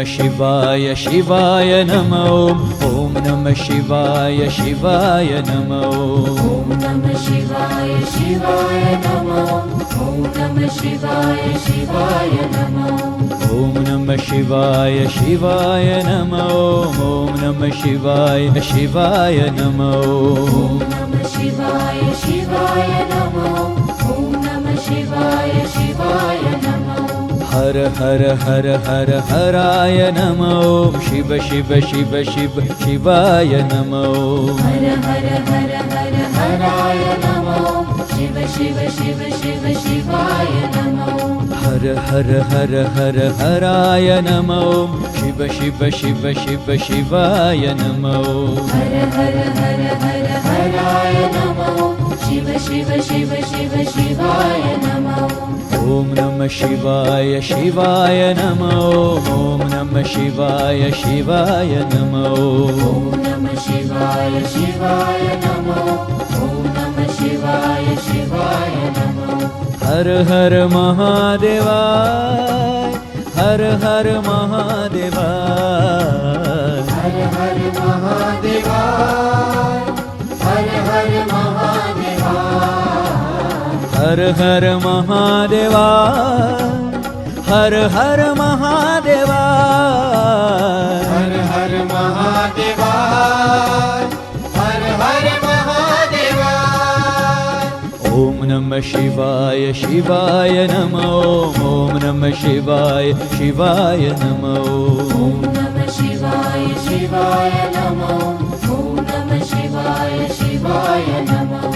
शिवाय शिवाय नमः ओम नमः शिवाय शिवाय नमः ओम नमः शिवाय शिवाय नमः ओम नमः शिवाय शिवाय नमः ओम नमः शिवाय शिवाय नमः ओम नमः शिवाय शिवाय नमः ओम नमः शिवाय शिवाय नमः ओम नमः शिवाय शिवाय नमः हर हर हर हर हराय नमः शिव शिव शिव शिव शिवाय नमः हर हर हर हर हराय नमः शिव शिव शिव शिव शिवाय नमः हर हर हर हर हराय नमः शिव शिव शिव शिव शिवाय नमः हर हर हर हर हराय नमः शिव शिव शिव शिव शिवाय नमः ओम नमः शिवाय शिवाय नमः ओम नमः शिवाय शिवाय नमः ओम नमः शिवाय शिवाय नमः ओम नमः शिवाय शिवाय नमः हर हर महादेवाय हर हर महादेवाय हर हर महादेवाय हर हर महादेवाय हर हर महादेवाय हर हर महादेवाय हर हर महादेवाय शिवाय शिवाय नमो ॐ नमः शिवाय शिवाय नमो ॐ नमः शिवाय शिवाय नमो ॐ नमः शिवाय शिवाय नमो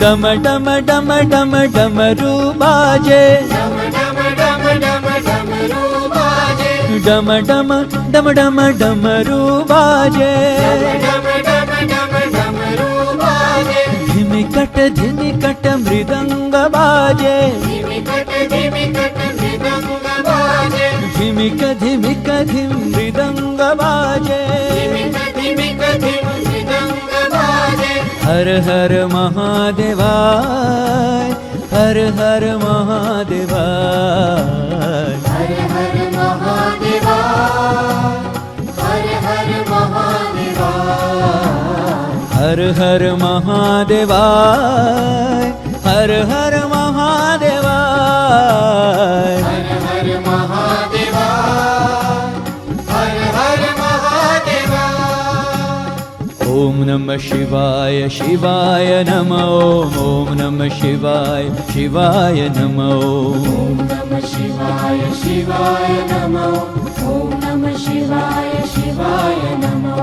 डम डम डम डम डमरू बाजे डम डम डम डम डमरू बाजे डम डम डम डम डमरू बाजे डम डम डम डमरू बाजे धिमिकट धिमिकट मृदंग बाजे धिमिकट मृदंग बाजे धिमिक धिमिक धिम मृदंग बाजे धिमिक मृदंग बाजे हर हर महादेवाय हर हर महादेवाय हर हर महादेवा हर हर महादेवा हर हर महादेवाय हर हर महादेवाय हर हर महादेवा हर हर महादेवा ॐ नमः शिवाय शिवाय नमो ॐ नमः शिवाय शिवाय नमो ॐ नमः शिवाय शिवाय नमो ॐ नमः शिवाय शिवाय नमो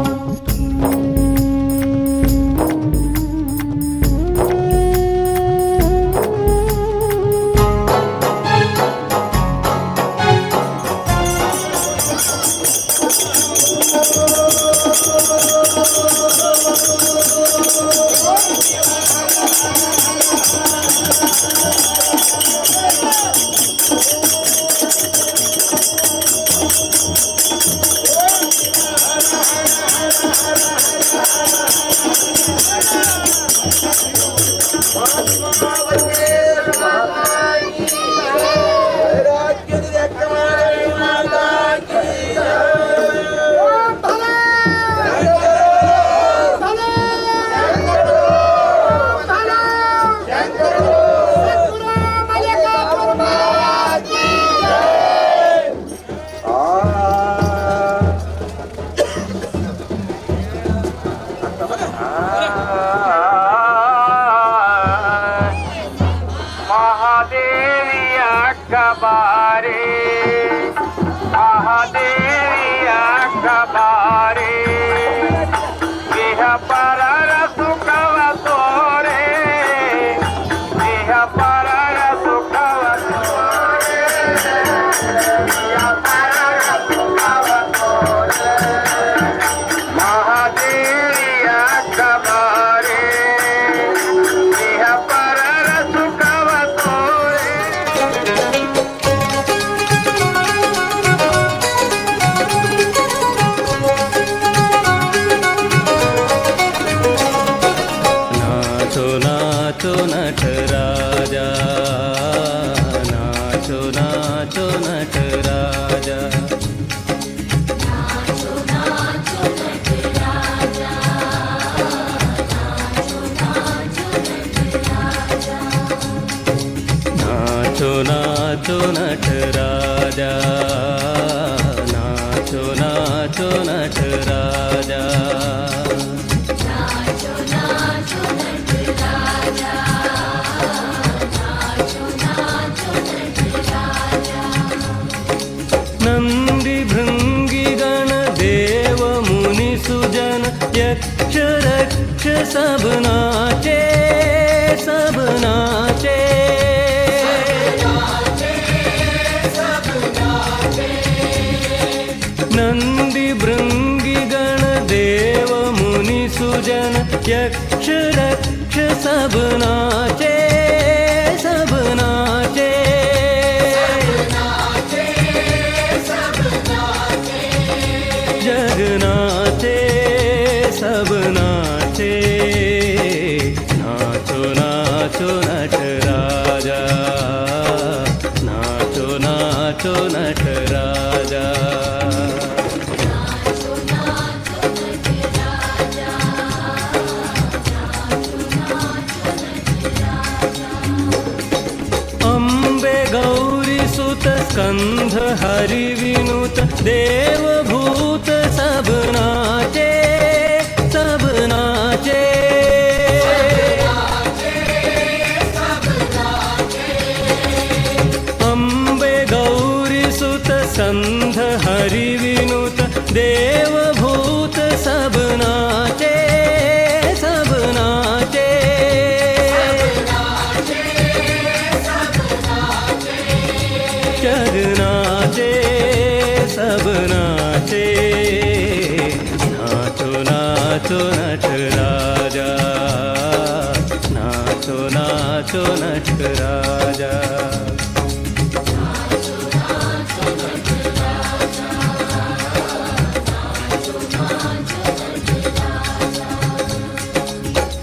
नाचो नटराजा नाचो नाचो नटराजा नंदी भृंगी गण देव मुनि सुजन यक्ष रक्ष सब नाचे सब नाचे नंदी भृंगी गण देव मुनि सुजन यक्ष रक्ष सब नाचे सब नाचे जग नाचे सब नाचे नाचो नाचो नटराजा नाचो नाचो नटराजा स्कंध हरि विनुत देवभूत सब नाचे सब नाचे। अम्बे गौरी सुत स्कंध हरि विनुत देवभूत सब नाचे सब नाचे। चर नाचे सब नाचे। नाचो नाचो नट राजा, नाचो नाचो नट राजा।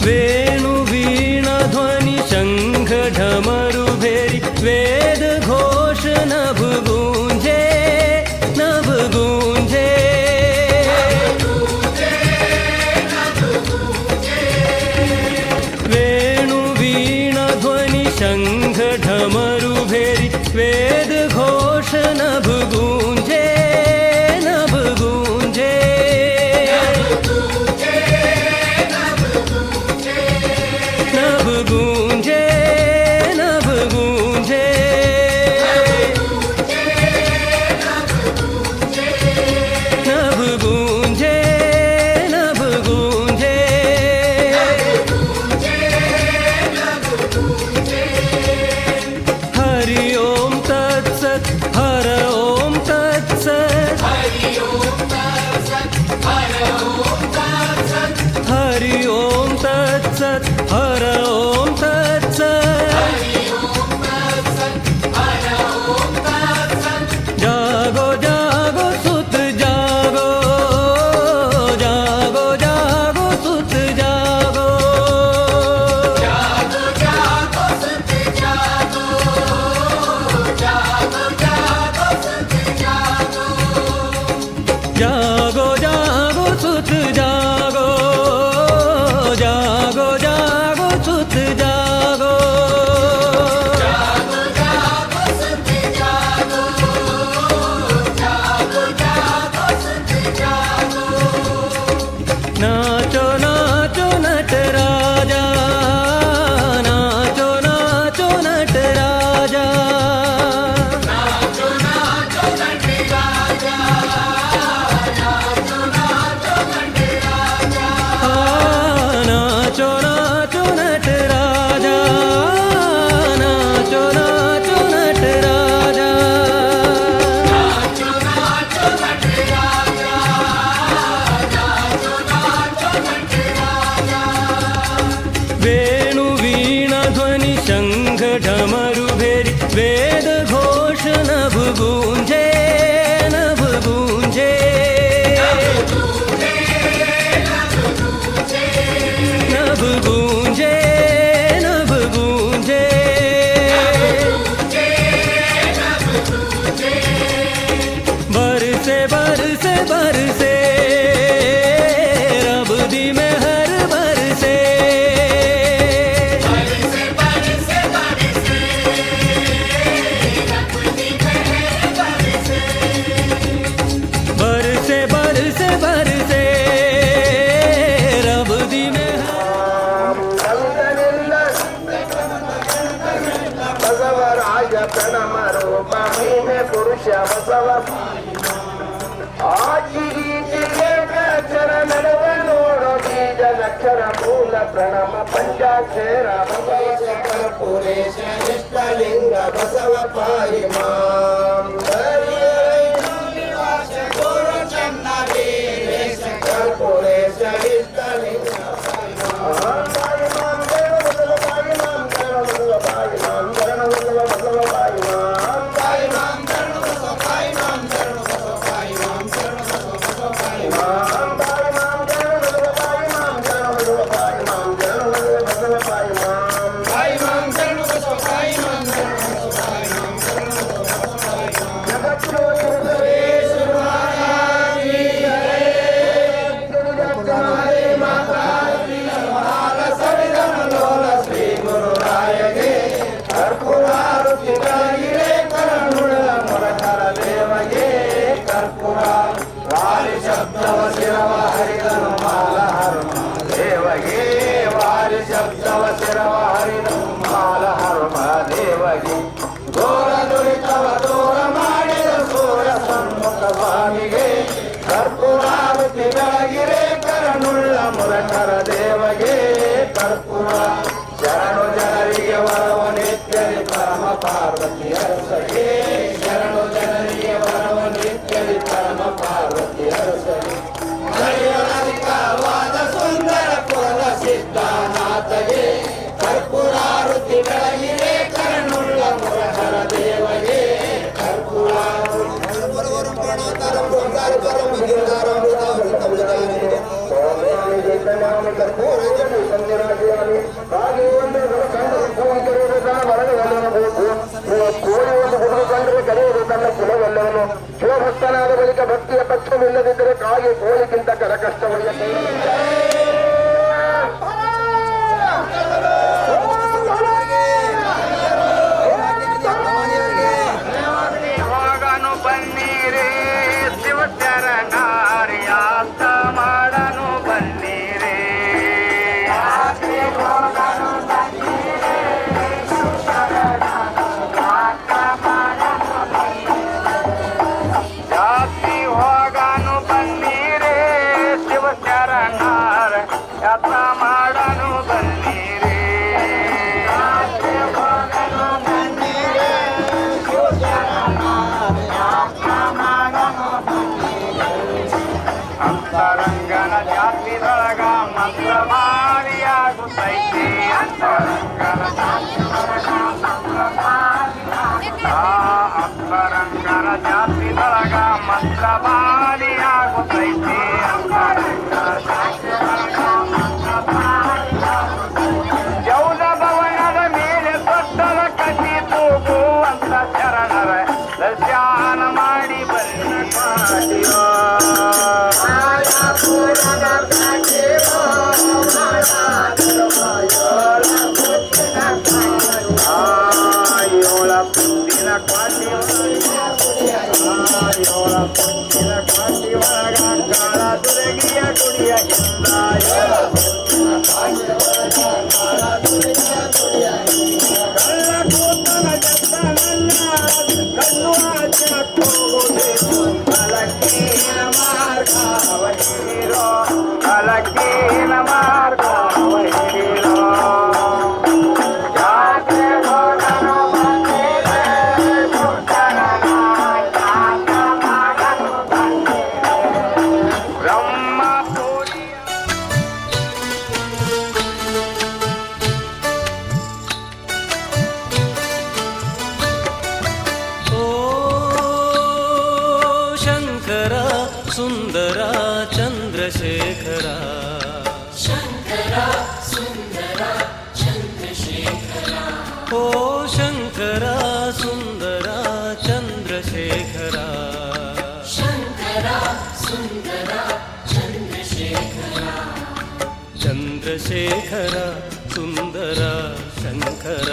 वेणु वीणा ध्वनि शंख ढमरु भेरी वेद घोष नभ गूंजे नभ गूंजे। वेणु वीणा ध्वनि शंख ढमरु भेरी वेद घोष नभ गूंजे नभ गूंजे। नभ गूंजे नभ गूंजे। नभ गूंजे नभ गूंजे। हरि ओम तत्सत हर ओम तत्सत। हरि ओम तत्सत हर ओम तत्सत। जागो जागो सुत जागो, जागो जागो सुत जागो। जागो जागो सुत जागो, जागो जागो सुत जागो। जागो जागो सुत जागो, जागो जागो सुत जागो। जागो जागो सुत जागो, जागो जागो सुत जागो। नाचो नाचो नट राजा, नाचो नाचो नट राजा। नाचो नाचो नट राजा, नाचो नाचो नट राजा। नाचो नाचो नट राजा, नाचो नाचो नट राजा। नाचो नाचो नट राजा, नाचो नाचो नट राजा। वेणु वीणा ध्वनि शंख ढमरु भेरी वेद घोष नभ गूंजे नभ गूंजे। नभ गूंजे नभ गूंजे। बरसे बरसे बरसे रब दी मेहर बरसे। बरसे बरसे बरसे रब दी मेहर बरसे। बरसे बरसे बरसे रब दी मेहर। ಬಸವರಾಜ ಪ್ರಣಮ ರೂಪ ಮಹಿಮೆ ಪುರುಷ ಬಸವ ಆಚರ ನಡುವ ನೋಡೋ ಬೀಜ ಅಕ್ಷರ ಮೂಲ ಪ್ರಣಮ ಪಂಚಾಕ್ಷರ ಬಸವ ಸಕಲ ಪುರೇಶ ಇಷ್ಟಲಿಂಗ ಬಸವ ಪಾಹಿ ಮಾಂ ನಿವಾಸ ಗುರು ಚನ್ನ ವೀರೇಶ ಪುರೇಶ ಇಷ್ಟಲಿಂಗ ಗದ್ದವ ಶಿರವ ಹರಿದು ಮಾಲ ಹರುಮ ದೇವಗೆ ಘೋರ ದುರಿತವ ದೂರ ಮಾಡಿದ ಸೂರ ಸಮ್ಮುಖ ಸ್ವಾಮಿಗೆ ಕರ್ಪೂರಾವತಿ ಬೆಳಗಿರೆ ಕರನುಳ್ಳ ಮುರಕರ ದೇವಗೆ ಕರ್ಪೂರ ಶರಣು ಜನರಿಗೆ ವರವ ನಿತ್ಯದಿ ಪರಮ ಪಾರ್ವತಿ ಅರಸಗೆ ಶರಣು ಜನರಿಗೆ ವರವ ನಿತ್ಯದಿ ಪರಮ ಪಾರ್ವತಿ ಅರಸಗೆ ಅಧಿಕವಾದ ಸುಂದರ ಕುಲದ ಸಿದ್ಧನಾಥಗೆ ಕರ್ಪೂರಾರುತಿ ಬೆಳಗಿರೆ ಕರನುಳ್ಳ ಮುರಹರ ದೇವಗೆ ಶಿವಭಕ್ತನಾದ ಬಳಿಕ ಭಕ್ತಿಯ ಪಕ್ಷವಿಲ್ಲದಿದ್ದರೆ ಕಾಗೆ ಕೋಳಿಗಿಂತ ಕರ ಕಷ್ಟವಲ್ಲ. ಹೋಗನು ಬನ್ನೀರೇ ಶಿವಚರಣಾರ್ಯಾಸ್ತ ಮಾಡನು ಬನ್ನೀರೇ ಜಾತಿ ಹೋಗನು ಬನ್ನೀರೇ ಶಿವಚರಣಾರ ಯಾತ್ರ ಮಾಡನು ಬನ್ನೀರೇ ಅಂತರಂಗನ ಜಾತಿದೊಳಗ ಮಂತ್ರ ಭಾರಿಯಾಗುತ್ತೈತಿ ಅಂತರಂಗನ ಅಂತರಂಗನ ಜಾತಿದೊಳಗ ಮಂತ್ರ ಭಾರಿಯಾಗುತ್ತೈತಿ ಯೌನ ಭವನದ ಮೇಲೆ ತೊಟ್ಟಲ ಕಟ್ಟಿ ತೂಗುವಂತ ಶರಣರ ದರ್ಶನ ಮಾಡಿ ಬನ್ನಿಯೋ ಪುಟ್ಟಿನ ಕಾಟಿ ಒಳಗ ಕಾಳ ದುರಗಿಯ ಕುಡಿಯ ಕಳ್ಳ ಕೂತನ ಜತ್ತನನ್ನ ಕಣ್ಣು ಕಲಕೀನ ಮಾರ್ಗವಹಿರೋ ಕಲಕೀನ ಮಾರ್ಗವಹಿರೋ ಸುಂದರ ಚಂದ್ರಶೇಖರ ಶಂಕರ ಸುಂದರ ಚಂದ್ರಶೇಖರ ಓ ಶಂಕರ ಸುಂದರ ಚಂದ್ರಶೇಖರ ಶಂಕರ ಸುಂದರ ಚಂದ್ರಶೇಖರ ಚಂದ್ರಶೇಖರ ಸುಂದರ ಶಂಕರ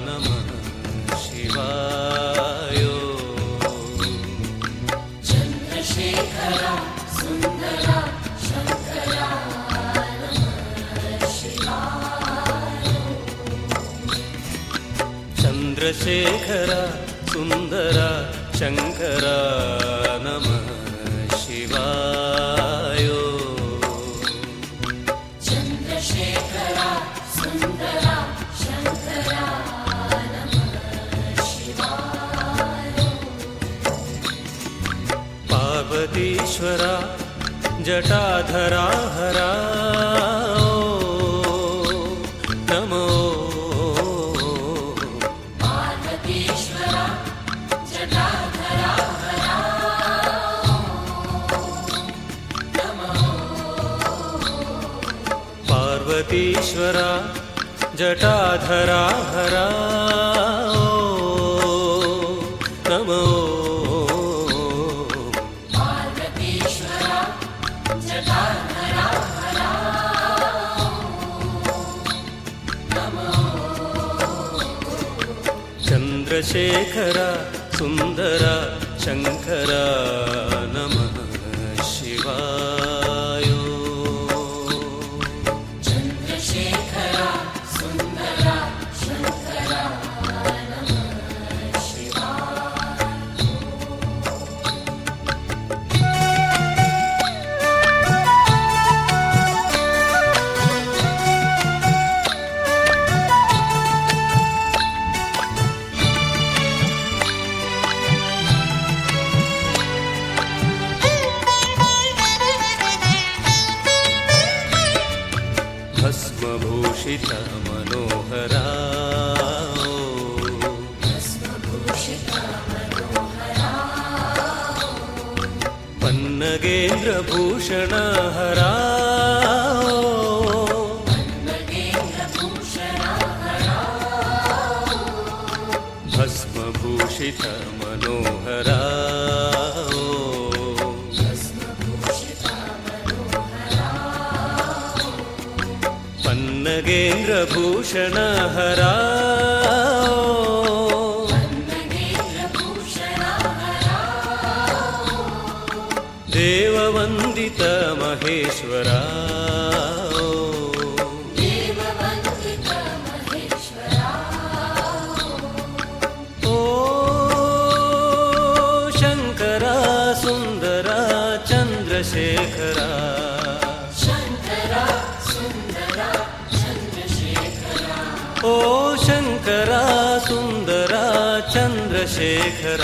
ನಮಃ ಶಿವಾಯೋ ಚಂದ್ರಶೇಖರ ಸುಂದರ ಶಂಕರ ನಮಃ ಶಿವಾಯ ಚಂದ್ರಶೇಖರ ಸುಂದರ ಶಂಕರ ನಮಃ ಶಿವಾಯೋ ಚಂದ್ರಶೇಖರ ಸುಂದರ ಶಂಕರ ನಮಃ ಶಿವಾಯ ಪಾರ್ವತೀಶ್ವರ ಜಟಾಧರಾ ಹರ ನಮೋ ಪಾರ್ವತೀಶ್ವರ ಜಟಾಧರ ಹರ ನಮಃ ಪಾರ್ವತೀಶ್ವರ ಜಟಾಧರಾ ಹರ ನಮೋ ಪಾರ್ವತೀಶ್ವರ ಜಟಾಧರ ಹರ ನಮಃ ಚಂದ್ರಶೇಖರ ಸುಂದರ ಶಂಕರ ನಮಃ ಶಿವಾಯೋ ಚಂದ್ರಶೇಖರ ಭಸ್ಮಭೂಷಿತ ಮನೋಹರ ಪನ್ನಗೇಂದ್ರ ಭೂಷಣ ಹರ ಭಸ್ಮಭೂಷಿತ ಮನೋಹರ ಪನ್ನಗೇಂದ್ರ ಭೂಷಣ ಹರ ದೇವವಂದಿತ ಮಹೇಶ್ವರ ಓ ಶಂಕರ ಸುಂದರ ಚಂದ್ರಶೇಖರ ಓ ಶಂಕರ ಸುಂದರ ಚಂದ್ರಶೇಖರ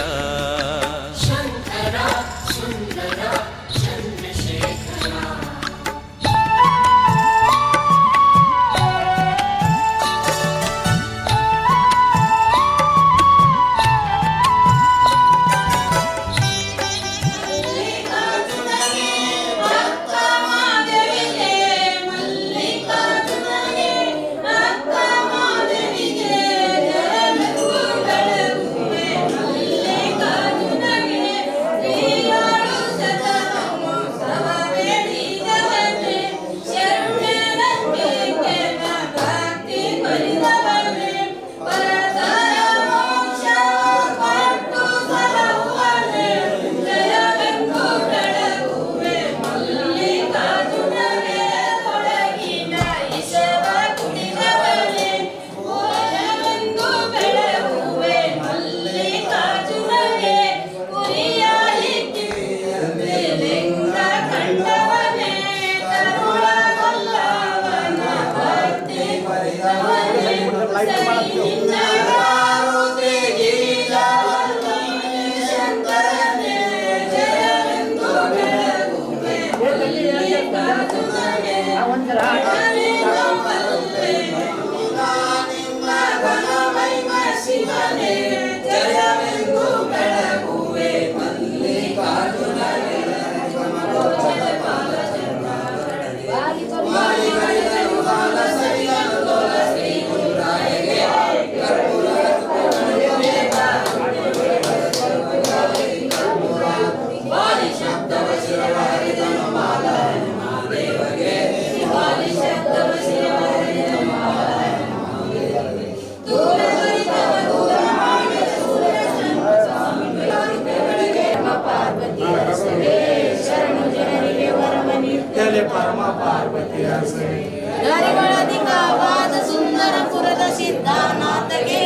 ಧರಿಗಳಧಿಕವಾದ ಸುಂದರಪುರದ ಸಿದ್ಧನಾಥಗೆ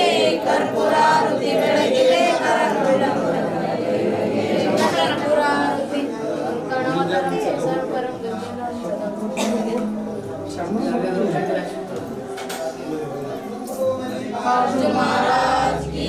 ಕರ್ಪೂರಾರುತಿ ಬೆಳಗಿದೆ ಕರ್ಪೂರಾರುತಿ महाराज की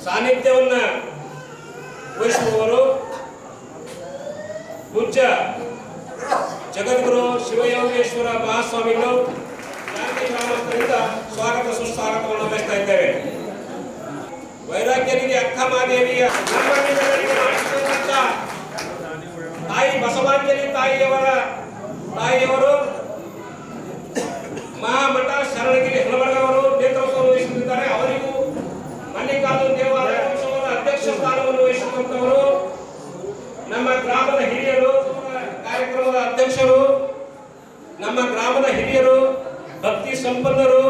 ಸಾನ್ನಿಧ್ಯವನ್ನ ವಹಿಸುವವರು ಪೂಜ್ಯ ಜಗದ್ಗುರು ಶಿವಯೋಗೇಶ್ವರ ಮಹಾಸ್ವಾಮಿಗಳು ಜಾನಕಿ ಗ್ರಾಮಸ್ಥರಿಂದ ಸ್ವಾಗತ ಸುಸ್ವಾಗತವನ್ನು ಬಯಸ್ತಾ ಇದ್ದೇವೆ. ವೈರಾಗ್ಯನಿಗೆ ಅಕ್ಕಮಹಾದೇವಿಯ ತಾಯಿ ಬಸವಾಂಜಲಿ ತಾಯಿಯವರು ಮಹಾಮಠ ಶರಣಗಿರಿ ಹಲವರ್ಗವರು ನೇತೃತ್ವವನ್ನು ವಹಿಸುತ್ತಿದ್ದಾರೆ. ಅವರಿಗೂ ಮಲ್ಲಿಕಾರ್ಜುನ ದೇವಾಲಯ ಉತ್ಸವದ ಅಧ್ಯಕ್ಷ ಸ್ಥಾನವನ್ನು ವಹಿಸುವಂತವರು ನಮ್ಮ ಗ್ರಾಮದ ಹಿರಿಯರು, ಕಾರ್ಯಕ್ರಮದ ಅಧ್ಯಕ್ಷರು, ನಮ್ಮ ಗ್ರಾಮದ ಹಿರಿಯರು, ಭಕ್ತಿ ಸಂಪನ್ನರು,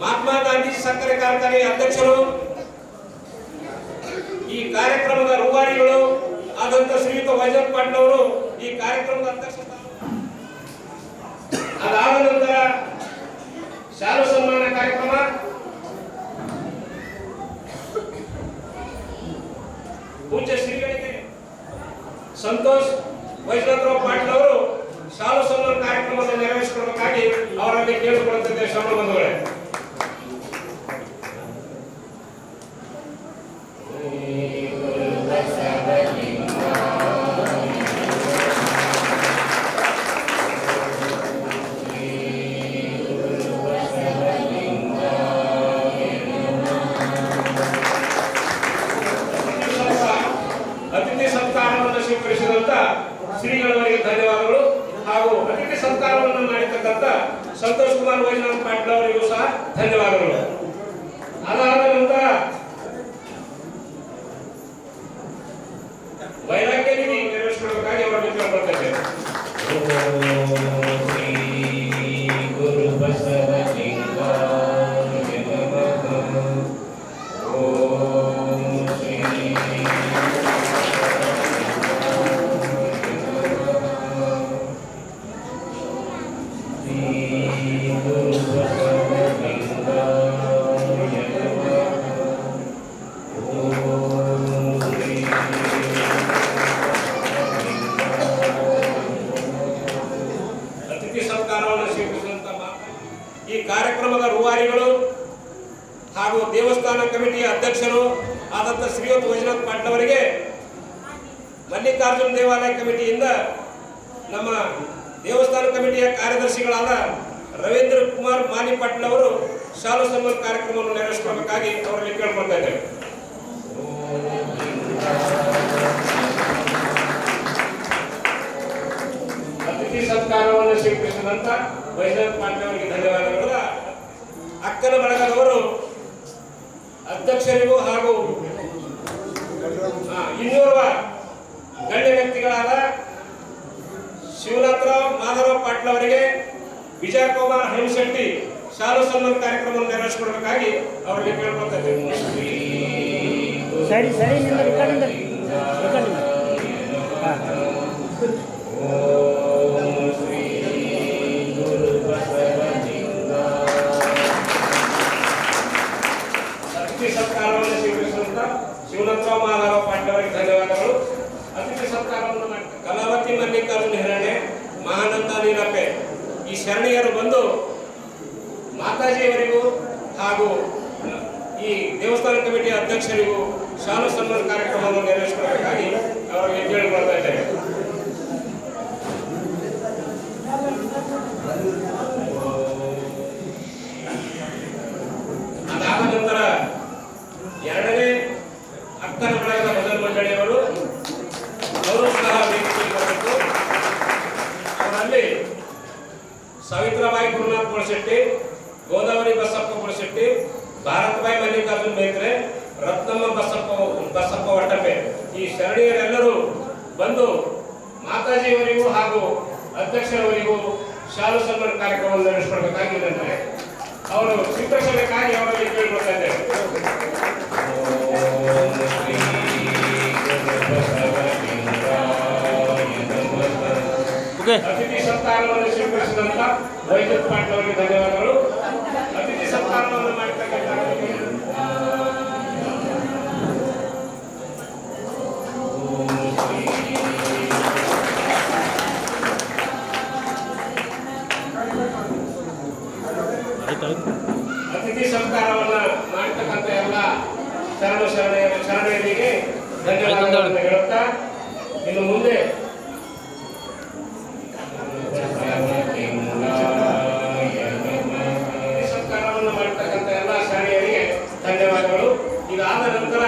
ಮಹಾತ್ಮ ಗಾಂಧಿ ಸಕ್ಕರೆ ಕಾರ್ಖಾನೆ ಅಧ್ಯಕ್ಷರು, ಈ ಕಾರ್ಯಕ್ರಮದ ರೂವಾರಿಗಳು ಆದಂತ ಶ್ರೀಯುತ ವೈಜನಾಥ್ ಪಾಟೀಲ್ ಅವರು ಈ ಕಾರ್ಯಕ್ರಮದ ಅಧ್ಯಕ್ಷ. ಅದಾದ ನಂತರ ಶಾಲು ಸನ್ಮಾನ ಕಾರ್ಯಕ್ರಮ. ಪೂಜ್ಯ ಶ್ರೀಗಳಿಗೆ ಸಂತೋಷ್ ವೈಜನಾಥರಾವ್ ಪಾಟೀಲ್ ಅವರು ಶಾಲು ಸನ್ಮಾನ ಕಾರ್ಯಕ್ರಮವನ್ನು ನೆರವೇರಿಸಿಕೊಳ್ಳಬೇಕಾಗಿ ಅವರಲ್ಲಿ ಕೇಳಿಕೊಳ್ಳುತ್ತಿದ್ದೇವೆ. ಶ್ರವಣ ಬಂಧುಗಳೇ, ಅತಿಥಿ ಸತ್ಕಾರವನ್ನು ಸ್ವೀಕರಿಸಿದಂತ ಶ್ರೀಗಳವರಿಗೆ ಧನ್ಯವಾದಗಳು. ಹಾಗೂ ಅತಿಥಿ ಸತ್ಕಾರವನ್ನು ಮಾಡಿರ್ತಕ್ಕಂಥ ಸಂತೋಷ್ ಕುಮಾರ್ ವೈಜನಾಥ್ ಪಾಟೀಲ್ ಅವರಿಗೂ ಸಹ ಧನ್ಯವಾದಗಳು. ಅದಾದ ನಂತರ ವೈರಾಗ್ಯ ನಿಧಿ ನೆರವೇರಿಸಿಕೊಳ್ಳಬೇಕಾಗಿ ಅವರನ್ನು ಕೇಳಿಕೊಳ್ತೇವೆ. ಈ ಕಾರ್ಯಕ್ರಮದ ರೂವಾರಿಗಳು ಹಾಗೂ ದೇವಸ್ಥಾನ ಕಮಿಟಿಯ ಅಧ್ಯಕ್ಷರು ಆದಂತ ಶ್ರೀಯುತ ವೈಜನಾಥ್ ಪಾಟೀಲ್ ಅವರಿಗೆ ಮಲ್ಲಿಕಾರ್ಜುನ ದೇವಾಲಯ ಕಮಿಟಿಯಿಂದ ನಮ್ಮ ದೇವಸ್ಥಾನ ಕಮಿಟಿಯ ಕಾರ್ಯದರ್ಶಿಗಳಾದ ರವೀಂದ್ರ ಕುಮಾರ್ ಮಾನಿ ಪಾಟೀಲ್ ಅವರು ಶಾಲು ಸನ್ಮಾನ ಕಾರ್ಯಕ್ರಮವನ್ನು ನೆರವೇರಿಸಿಕೊಳ್ಳಬೇಕಾಗಿ ಅವರಲ್ಲಿ ಕೇಳಿಕೊಳ್ತಾ ಇದ್ದೇವೆ. ಅತಿಥಿ ಸತ್ಕಾರವನ್ನು ಸ್ವೀಕರಿಸಿದಂತ ವೈಜನಾಥ್ ಪಾಟೀಲ್ ಅವರಿಗೆ ಧನ್ಯವಾದಗಳು. ಅಕ್ಕನ ಬಳಗದವರು ಅಧ್ಯಕ್ಷರಿಗೂ ಹಾಗೂ ಇನ್ನೋರ್ವ ಗಣ್ಯ ವ್ಯಕ್ತಿಗಳಾದ ಶಿವನಾಥರಾವ್ ಮಾಧವರಾವ್ ಪಾಟೀಲ್ ಅವರಿಗೆ ವಿಜಯ್ ಕುಮಾರ್ ಹನುಮಶೆಟ್ಟಿ ಶಾಲು ಸನ್ಮಾನ ಕಾರ್ಯಕ್ರಮವನ್ನು ನೆರವೇರಿಸಿಕೊಳ್ಳಬೇಕಾಗಿ ಅವರಿಗೆ ಕೇಳ್ಕೊಳ್ತಾ ಇದ್ದೇವೆ. ಅತಿಥಿ ಸತ್ಕಾರವನ್ನು ಸ್ವೀಕರಿಸಿದಂತ ಶಿವನಾಥರಾವ್ ಮಾಧವರಾವ್ ಪಾಟೀಲ್ ಅವರಿಗೆ ಧನ್ಯವಾದಗಳು. ಅತಿಥಿ ಸತ್ಕಾರವನ್ನು ಕಲಾವತಿ ಮಲ್ಲಿಕಾರ್ಜುನ ಹಿರಣ್ಯ, ಮಹಾನಂದ ನೀರಪ್ಪೆ ಈ ಶರಣಿಯರು ಬಂದು ಮಾತಾಜಿಯವರಿಗೂ ಹಾಗೂ ಈ ದೇವಸ್ಥಾನ ಕಮಿಟಿಯ ಅಧ್ಯಕ್ಷರಿಗೂ ಶಾಲು ಸನ್ಮಾನ ಕಾರ್ಯಕ್ರಮವನ್ನು ನೆರವೇರಿಸಬೇಕಾಗಿ ಅವರಿಗೆ ಕೇಳಿಕೊಳ್ತಾ ಇದ್ದೇನೆ. ಅದಾದ ನಂತರ ಎರಡನೇ ಅಕ್ಕನ ಬಳಗದ ಭಜನ್ ಮಂಡಳಿಯವರು ಅವರು ಸಹ ವೇದಿಕೆಗೆ ಬರಬೇಕು. ಅವರಲ್ಲಿ ಸಾವಿತ್ರಾಬಾಯಿ ಗುರುನಾಥ್ ಗೋಳಶೆಟ್ಟಿ, ಗೋದಾವರಿ ಬಸಪ್ಪ ಗೋಳಶೆಟ್ಟಿ, ಭಾರತಬಾಯಿ ಮಲ್ಲಿಕಾರ್ಜುನ್ ಬೇತ್ರೆ, ರತ್ನಮ್ಮ ಬಸಪ್ಪ ವಟಪೆ ಈ ಶರಣೀಯರೆಲ್ಲರೂ ಬಂದು ಮಾತಾಜಿಯವರಿಗೂ ಹಾಗೂ ಅಧ್ಯಕ್ಷರವರಿಗೂ ಶಾಲು ಸನ್ಮಾನ ಕಾರ್ಯಕ್ರಮವನ್ನು ನಡೆಸಿಕೊಡಬೇಕಾಗಿ ವಿನಂತಿ. ಅವರು ಸ್ವೀಕರಿಸಬೇಕಾಗಿ ಅವರಲ್ಲಿ ಕೇಳಿಕೊಳ್ತಾ ಇದ್ದೇವೆ. ಅತಿಥಿ ಸತ್ಕಾರವನ್ನು ಸ್ವೀಕರಿಸಿದಂತ ವೈದ್ಯುತ್ ಪಾಟೀಲ್ ಅವರಿಗೆ ಧನ್ಯವಾದಗಳು. ಅತಿಥಿ ಸತ್ಕಾರವನ್ನು ಮಾಡತಕ್ಕಂಥ ಅತಿಥಿ ಸತ್ಕಾರವನ್ನ ಮಾಡತಕ್ಕಂಥ ಎಲ್ಲ ಶರಣರಿಗೆ ಧನ್ಯವಾದಗಳನ್ನು ಹೇಳುತ್ತಾ ಇನ್ನು ಮುಂದೆ ಸತ್ಕಾರವನ್ನು ಮಾಡತಕ್ಕಂಥ ಎಲ್ಲ ಶರಣರಿಗೆ ಧನ್ಯವಾದಗಳು. ಇದಾದ ನಂತರ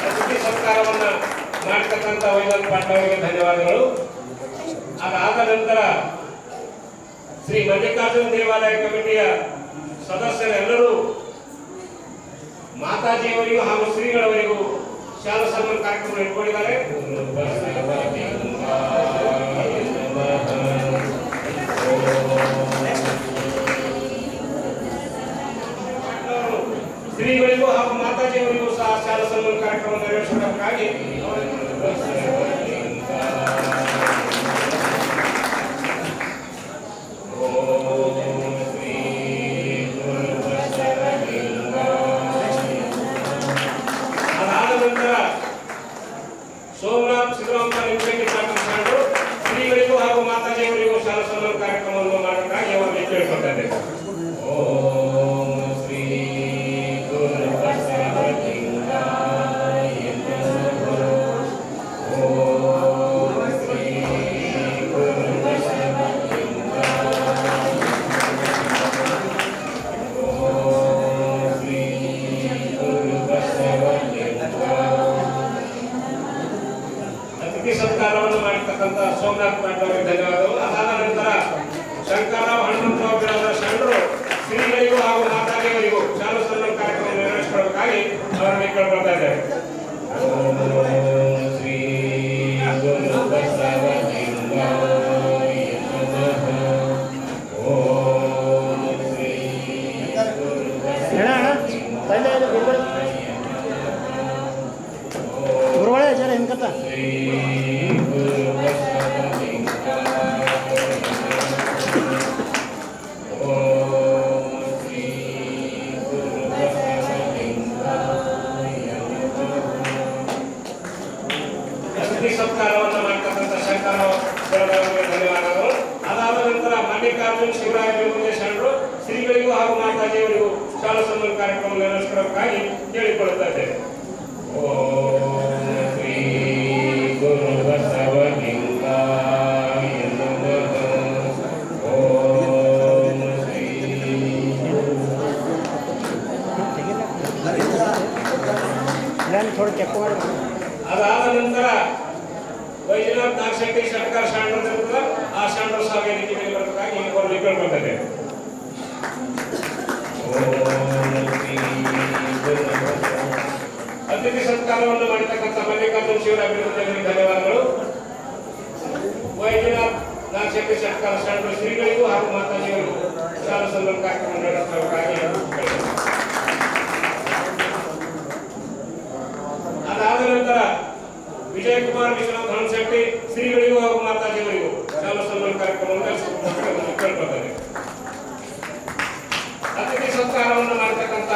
ಅತಿಥಿ ಸತ್ಕಾರವನ್ನ ಮಾಡತಕ್ಕಂಥ ವೈದ್ಯುತ್ ಪಾಟೀಲ್ ಅವರಿಗೆ ಧನ್ಯವಾದಗಳು. ಅದಾದ ನಂತರ ಶ್ರೀ ಮಲ್ಲಿಕಾರ್ಜುನ ದೇವಾಲಯ ಕಮಿಟಿಯ ಸದಸ್ಯರೆಲ್ಲರೂ ಮಾತಾಜಿಯವರಿಗೂ ಹಾಗೂ ಶ್ರೀಗಳವರಿಗೂ ಶಾಲು ಸನ್ಮಾನ ಕಾರ್ಯಕ್ರಮ ಇಟ್ಕೊಂಡಿದ್ದಾರೆ. ಶ್ರೀಗಳಿಗೂ ಹಾಗೂ ಮಾತಾಜಿಯವರಿಗೂ ಸಹ ಶಾಲು ಸನ್ಮಾನ ಕಾರ್ಯಕ್ರಮ ನೆರವೇರಿಸುವುದಕ್ಕಾಗಿ ಸೋಮನಾಥ್ ಸಿದ್ದರಾಮಪ್ಪ ನಿಂಬೆಗೆ ಸಾಕು ಶ್ರೀಗಳಿಗೂ ಹಾಗೂ ಮಾತಾಜಿಯವರಿಗೂ ಶಾಲು ಸನ್ಮಾನ ಕಾರ್ಯಕ್ರಮವನ್ನು ಮಾಡಬೇಕಾಗಿ ಅವರಿಗೆ ಕೇಳಿಕೊಳ್ತಾ ಇದ್ದೇವೆ. ಓಂ ಶ್ರೀ ಗುರು ಬಸವಲಿಂಗಾಯ ನಮಃ. ಓಂ ಶ್ರೀ ಗುರು ಬಸವಲಿಂಗಾಯ ಓಂ ಶ್ರೀ ಗುರು ಬಸವಲಿಂಗಾಯ. ಅತಿಥಿ ಸತ್ಕಾರವನ್ನು ಮಾಡತಕ್ಕಂಥ ಸೋಮನಾಥ್ ಪಾಟೀಲ್ ಅವರಿಗೆ ಧನ್ಯವಾದಗಳು. ಅದಾದ ನಂತರ ಶಂಕರರಾವ್ ಹನುಮಂತರಾವ್ ಬಿಡವರ ಶರಣರು ಶ್ರೀಗಳಿಗೂ ಹಾಗೂ ಮಾತಾಜಿಯವರಿಗೂ ಶಾಲು ಸನ್ಮಾನ ಕಾರ್ಯಕ್ರಮ ನೆರವೇರಿಸಿಕೊಳ್ಳಬೇಕಾಗಿ ಅವರನ್ನು ಕೇಳಿಕೊಳ್ತಾ ಇದ್ದೇವೆ. ಓಂ ಶ್ರೀ ಗುರು ಬಸವಲಿಂಗಾಯ ನಮಃ. ಓಂ ಶ್ರೀ ಗುರು ಗುರುಗಳೇ ಜರ ಹಿಂಗತ್ತ ಶ್ರೀ ಗುರು ಓಂ ಶ್ರೀ ಗುರು ಅತಿಥಿ ಸತ್ಕಾರವನ್ನು ಮಾಡತಕ್ಕಂಥ ಶಂಕರರಾವ್ ಅವರಿಗೆ ಧನ್ಯವಾದಗಳು. ಅದಾದ ನಂತರ ಮಲ್ಲಿಕಾರ್ಜುನ್ ಶಿವರಾಯ ಬಿರುಗುಂಜೆ ಶರಣರು ಶ್ರೀಗಳಿಗೂ ಹಾಗೂ ಮಾತಾಜಿಯವರಿಗೂ ಶಾಲು ಸನ್ಮಾನ ಕಾರ್ಯಕ್ರಮ ನೆರವೇರಿಸಬೇಕಾಗಿ ಕೇಳಿಕೊಳ್ಳುತ್ತಾ ಇದ್ದೇವೆ. ಓಂ ಶ್ರೀ ಗುರು ಬಸವಲಿಂಗಾಯ ನಮಃ. ಓಂ ಶ್ರೀ ಥೋಡೆ ಚೆಕ್ ಮಾಡಿ. ಅದಾದ ನಂತರ ವೈದ್ಯನಾಥ್ ನಾಗಶೆಟ್ಟಿ ಸರ್ಕಾರ ಶಾಂಡ್ರ ಆ ಶಾಂಡ್ರ ಸಹ ವೇದಿಕೆಗೆ ಬರಬೇಕಾಗಿ ಅವರಲ್ಲಿ ಕೇಳ್ಕೊಳ್ತಾ ಇದ್ದೇವೆ. ಅತಿಥಿ ಸತ್ಕಾರವನ್ನು ಮಾಡತಕ್ಕಂಥ ಮಲ್ಲಿಕಾರ್ಜುನ್ ಶಿವರಾಯ ಬಿರುಗುಂಜೆ ಧನ್ಯವಾದಗಳು. ವೈದ್ಯನಾಥ್ ನಾಗಶೆಟ್ಟಿ ಸರ್ಕಾರ ಶಾಂಡ್ರ ಶ್ರೀಗಳಿಗೂ ಹಾಗೂ ಮಾತಾಜಿಗಳಿಗೂ ಶಾಲು ಸನ್ಮಾನ ಕಾರ್ಯಕ್ರಮ ನಡೆಸಬೇಕಾಗಿ ಅದಾದ ನಂತರ ವಿಜಯಕುಮಾರ್ ವಿಶ್ವನಾಥ್ ಹಣಶೆಟ್ಟಿ ಶ್ರೀಗಳಿಗೂ ಹಾಗೂ ಮಾತಾಜಿಯವರಿಗೂ ಶಾಲು ಸನ್ಮಾನ ಕಾರ್ಯಕ್ರಮವನ್ನು ಕೇಳ್ಕೊಳ್ತಾರೆ. ಅತಿಥಿ ಸತ್ಕಾರವನ್ನು ಮಾಡತಕ್ಕಂಥ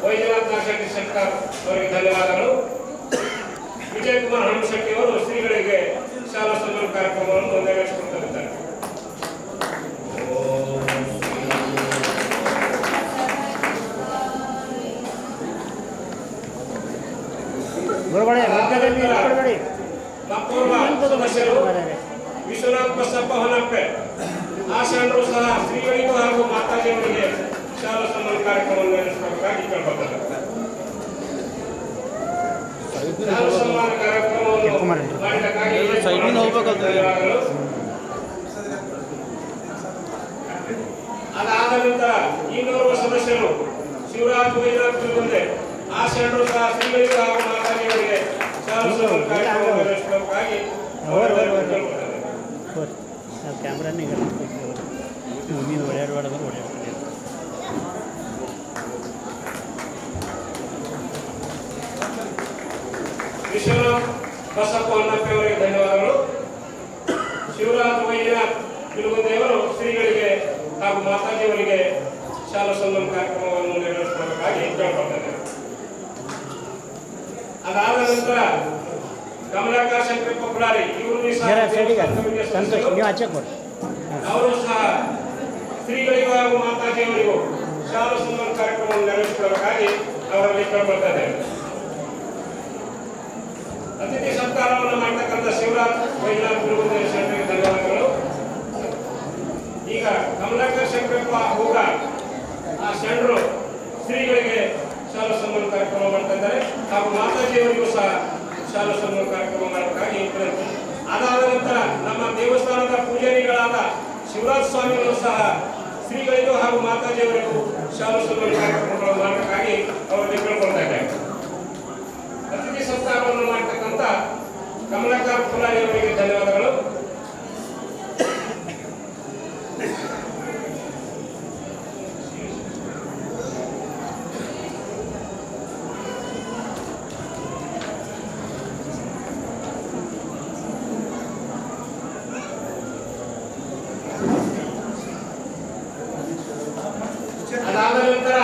ವೈದ್ಯನಾಥ್ ನಾಗಶೆಟ್ಟಿ ಸರ್ಕಾರ ಅವರಿಗೆ ಧನ್ಯವಾದಗಳು. ವಿಜಯಕುಮಾರ್ ಹನುಮಶೆಟ್ಟಿ ಅವರು ಶ್ರೀಗಳಿಗೆ ಶಾಲಾ ಸನ್ಮಾನ ಕಾರ್ಯಕ್ರಮವನ್ನು ನೆರವೇರಿಸಿಕೊಟ್ಟಿದ್ದಾರೆ. ಗುರುಗಳೇ ಮಧ್ಯದಲ್ಲಿ ಇಟ್ಕೊಳ್ಬೇಡಿ. ಮತ್ತೋರ್ವ ಸದಸ್ಯರು ವಿಶ್ವನಾಥ್ ಬಸಪ್ಪ ಹೊನ್ನಪ್ಪೆ ಆ ಶರಣರು ಸಹ ಶ್ರೀಗಳಿಗೂ ಹಾಗೂ ಮಾತಾಜಿಯವರಿಗೆ ಶಾಲಾ ಸನ್ಮಾನ ಕಾರ್ಯಕ್ರಮವನ್ನು ನಡೆಸಬೇಕಾಗಿ ಕೇಳ್ಕೊತಾರೆ. ಶಾಲಾ ಸನ್ಮಾನ ಕಾರ್ಯಕ್ರಮವನ್ನು ಮಾಡಿದ್ದಕ್ಕಾಗಿ ಧನ್ಯವಾದಗಳು. ಅದಾದ ನಂತರ ಇನ್ನೋರ್ವ ಸದಸ್ಯರು ಶಿವರಾಜ್ ವೈದ್ಯನಾಥ್ ತಿರುಗುಂದೆ ಆ ಶರಣರು ಸಹ ಶ್ರೀಗಳಿಗೂ ಹಾಗೂ ಮಾತಾಜಿಯವರಿಗೆ ಶಾಲಾ ಸನ್ಮಾನ ಕಾರ್ಯಕ್ರಮವನ್ನು ನಡೆಸಬೇಕಾಗಿ ಕೇಳ್ಕೊತಾರೆ. ಕ್ಯಾಮ್ರಾನೇ ನೀನು ಓಡಾಡಬಾರ್ದು ಓಡಾಡ್ತೀನಿ. ವಿಶ್ವನಾಥ್ ಬಸಪ್ಪ ಹೊನ್ನಪ್ಪೆ ಅವರಿಗೆ ಧನ್ಯವಾದಗಳು. ಶಿವರಾಜ್ ವೈದ್ಯನಾಥ್ ತಿರುಗುಂದೆಯವರು ಶ್ರೀಗಳಿಗೆ ಹಾಗೂ ಮಾತಾಜಿಯವರಿಗೆ ಶಾಲಾ ಸನ್ಮಾನ ಕಾರ್ಯಕ್ರಮವನ್ನು ನೆರವೇರಿಸಬೇಕಾಗಿ ಕೇಳ್ಕೊಳ್ತಾರೆ. ಅದಾದ ನಂತರ ಕಮಲಾಕರ್ ಶಂಕರ್ ಕೊಪ್ಪಳಾರಿ ಇವರು ನೀವು ಆಚೆ ಕೊಡಿ. ಅವರು ಸಹ ಶ್ರೀಗಳಿಗೂ ಹಾಗೂ ಮಾತಾಜಿಯವರಿಗೂ ಶಾಲಾ ಸನ್ಮಾನ ಕಾರ್ಯಕ್ರಮವನ್ನು ನೆರವೇರಿಸಬೇಕಾಗಿ ಅವರಲ್ಲಿ ಕೇಳ್ಕೊಳ್ತಾರೆ. ಅತಿಥಿ ಸತ್ಕಾರವನ್ನು ಮಾಡತಕ್ಕಂಥ ಶಿವರಾಜ್ ವೈದ್ಯನಾಥ್ ತಿರುಗುಂದೆ ಶರಣರಿಗೆ ಧನ್ಯವಾದಗಳು. ಈಗ ಕಮಲಾಕರ್ ಶಂಕರಪ್ಪ ಹೋಗ ಆ ಶರಣರು ಶ್ರೀಗಳಿಗೆ ಶಾಲಾ ಸನ್ಮಾನ ಕಾರ್ಯಕ್ರಮ ಮಾಡ್ತಾ ಇದ್ದಾರೆ ಹಾಗೂ ಮಾತಾಜಿಯವರಿಗೂ ಸಹ ಶಾಲಾ ಸನ್ಮಾನ ಕಾರ್ಯಕ್ರಮ ಮಾಡಬೇಕಾಗಿ ವಿನಂತಿ. ಅದಾದ ನಂತರ ನಮ್ಮ ದೇವಸ್ಥಾನದ ಪೂಜಾರಿಗಳಾದ ಶಿವರಾಜ ಸ್ವಾಮಿಗಳು ಸಹ ಶ್ರೀಗಳಿಗೂ ಹಾಗೂ ಮಾತಾಜಿಯವರಿಗೂ ಶಾಲಾ ಸನ್ಮಾನ ಕಾರ್ಯಕ್ರಮಗಳನ್ನು ಮಾಡಬೇಕಾಗಿ ಅವರಿಗೆ ಕೇಳ್ಕೊಳ್ತಾ ಇದ್ದಾರೆ. ಅತಿಥಿ ಸತ್ಕಾರವನ್ನು ಮಾಡತಕ್ಕಂಥ ಕಮಲಾಕರ್ ಪುಲಾರಿ ಅವರಿಗೆ ಧನ್ಯವಾದಗಳು. ಅದಾದ ನಂತರ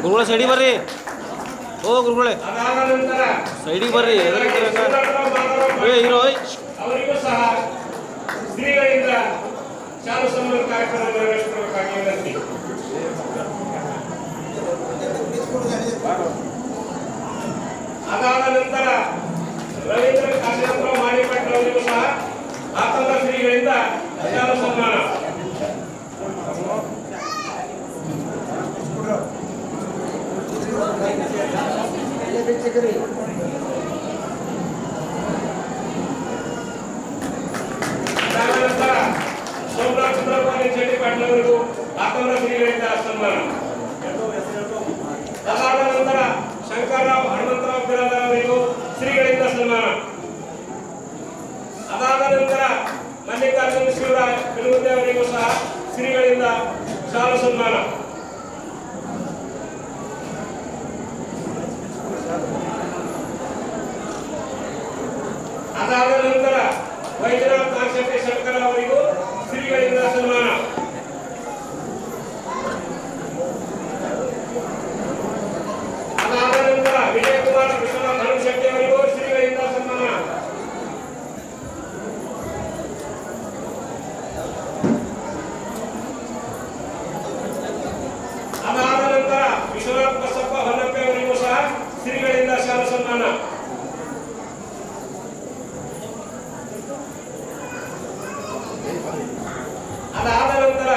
ಗುರುಗಳ ಸೈಡಿಗೆ ಬರ್ರಿ. ಓ ಗುರುಗಳೇ ಅದಾದ ನಂತರ ಸೈಡಿಗೆ ಬರ್ರಿ. ಹೀರೋ ಅವರಿಗೂ ಸಹ ಶ್ರೀಗಳಿಂದ ಶಾಲಾ ಸನ್ಮಾನ ಕಾರ್ಯಕ್ರಮ ನೆರವೇರಿಸಬೇಕಾಗಿ ವಿನಂತಿ. ಅದಾದ ನಂತರ ರವೀಂದ್ರ ಕಾಶಿನಾಥರಾವ್ ಮಾಡಿಪಟ್ಟ ಅವರಿಗೂ ಸಹ ಆತಂಕ ಶ್ರೀಗಳಿಂದ ಶಾಲಾ ಸನ್ಮಾನ. ಅದಾದ ನಂತರ ಸೋಮನಾಥ್ ಚಂದ್ರಪಾಣಿ ಚೆಟ್ಟಿ ಪಾಟೀಲ್ ಅವರಿಗೂ ಆತಂಕ ಶ್ರೀಗಳಿಂದ ಸನ್ಮಾನ. ಅದಾದ ನಂತರ ಶಂಕರರಾವ್ ಹನುಮಂತರಾವ್ ಬಿರಾದಾರ್ ಅವರಿಗೂ ಶ್ರೀಗಳಿಂದ ಸನ್ಮಾನ. ಅದಾದ ನಂತರ ಮಲ್ಲಿಕಾರ್ಜುನ ಶಿವರಾಜ್ ತಿರುಗುಂದೆ ಅವರಿಗೂ ಸಹ ಶ್ರೀಗಳಿಂದ ಶಾಲಾ ಸನ್ಮಾನ. ಅದಾದ ನಂತರ ವೈದ್ಯನಾಥ್ ನಾಗಶೆಟ್ಟಿ ಶಂಕರ ಅವರಿಗೂ ಶ್ರೀಗಳಿಂದ ಸನ್ಮಾನ. ಅದಾದ ನಂತರ ವಿಜಯಕುಮಾರ್ ವಿಶ್ವನಾಥ್ ಹನುಮಶೆಟ್ಟಿ ಅವರಿಗೂ ಶ್ರೀಗಳಿಂದ ಸನ್ಮಾನ. ಅದಾದ ನಂತರ ವಿಶ್ವನಾಥ್ ಬಸಪ್ಪ ಹೊನ್ನಪ್ಪೆ ಅವರಿಗೂ ಸಹ ಶ್ರೀಗಳಿಂದ ಶಾಲಾ ಸನ್ಮಾನ. ಅದಾದ ನಂತರ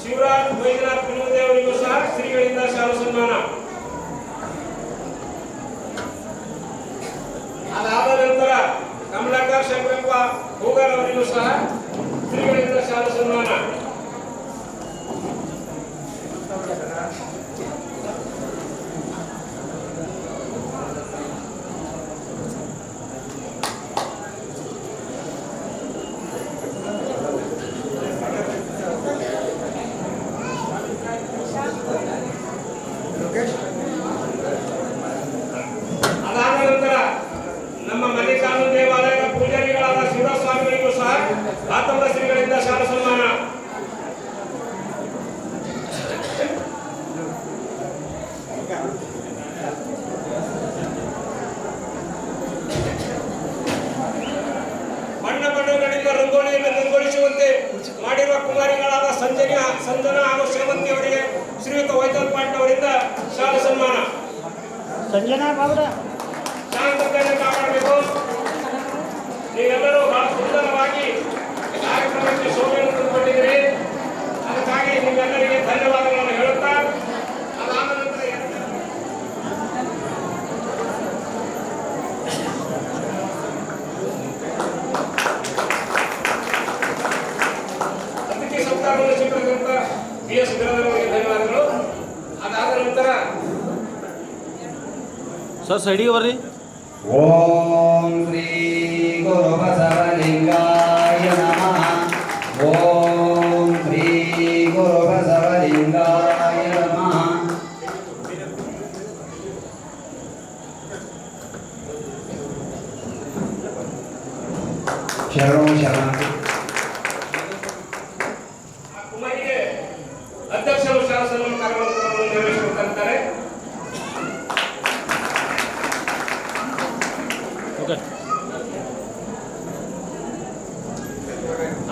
ಶಿವರಾಜ್ ವೈದ್ಯನಾಥ್ ತಿರುಗುಂದೆ ಅವರಿಗೂ ಸಹ ಶ್ರೀಗಳಿಂದ ಶಾಲಾ ಸನ್ಮಾನ. ಅದಾದ ನಂತರ ಕಮಲಾಕರ್ ಶಂಕರಪ್ಪ ಹೋಗಾರ್ ಅವರಿಗೂ ಸಹ ಶ್ರೀಗಳಿಂದ ಶಾಲಾ ಸನ್ಮಾನ. ಅದಾದ ನಂತರ ನಮ್ಮ ಮಲ್ಲಿಕಾರ್ಜುನ ದೇವಾಲಯದ ಪೂಜಾರಿಗಳಾದ ಶಿವರಾಜ ಸ್ವಾಮಿಗಳಿಗೂ ಸಹ ಸಂಜನಾ ಹಾಗೂ ಸೇವಂತಿ ಅವರಿಗೆ ಶ್ರೀಯುತ ವೈದ್ಯನಾಥ್ ಪಾಟೀಲ್ ಅವರಿಂದ ಶಾಲು ಸನ್ಮಾನ. ಸಂಜನಾ ಬಾಬುರ ಶಾಂತತೆಯನ್ನು ಕಾಪಾಡಬೇಕು. ನೀವೆಲ್ಲರೂ ಬಹಳ ಸುಂದರವಾಗಿ ಕಾರ್ಯಕ್ರಮಕ್ಕೆ ಶೋಭೆಯನ್ನು ತಂದುಕೊಂಡಿದ್ದೀರಿ. ಅದಕ್ಕಾಗಿ ನಿಮ್ಮೆಲ್ಲರಿಗೆ ಧನ್ಯವಾದಗಳನ್ನು ಹೇಳುತ್ತಾ ಅದಾದ ನಂತರ ಅತಿಥಿ ಸತ್ಕಾರವನ್ನು ಸ್ವೀಕರಿಸಿದಂತ BS ಬಿರಾದರ್ ಅವರಿಗೆ ಧನ್ಯವಾದಗಳು. ಅದಾದ ನಂತರ ಸರ್ ಸೈಡಿಗೆ ಬರ್ರಿ. ಓಂ ಶ್ರೀ ಗುರು ಬಸವಲಿಂಗಾಯ ನಮಃ. ಓಂ ಶ್ರೀ ಗುರು ಬಸವಲಿಂಗಾಯ ನಮಃ. ಶರಣು ಶರಣಾರ್ಥಿ. ಕುಮಾರಿಗೆ ಅಧ್ಯಕ್ಷರು ಶಾಲಾ ಸನ್ಮಾನ ಕಾರ್ಯಕ್ರಮವನ್ನು ನಿರ್ವಹಿಸಬೇಕಾಗುತ್ತಾರೆ. ಓಕೆ.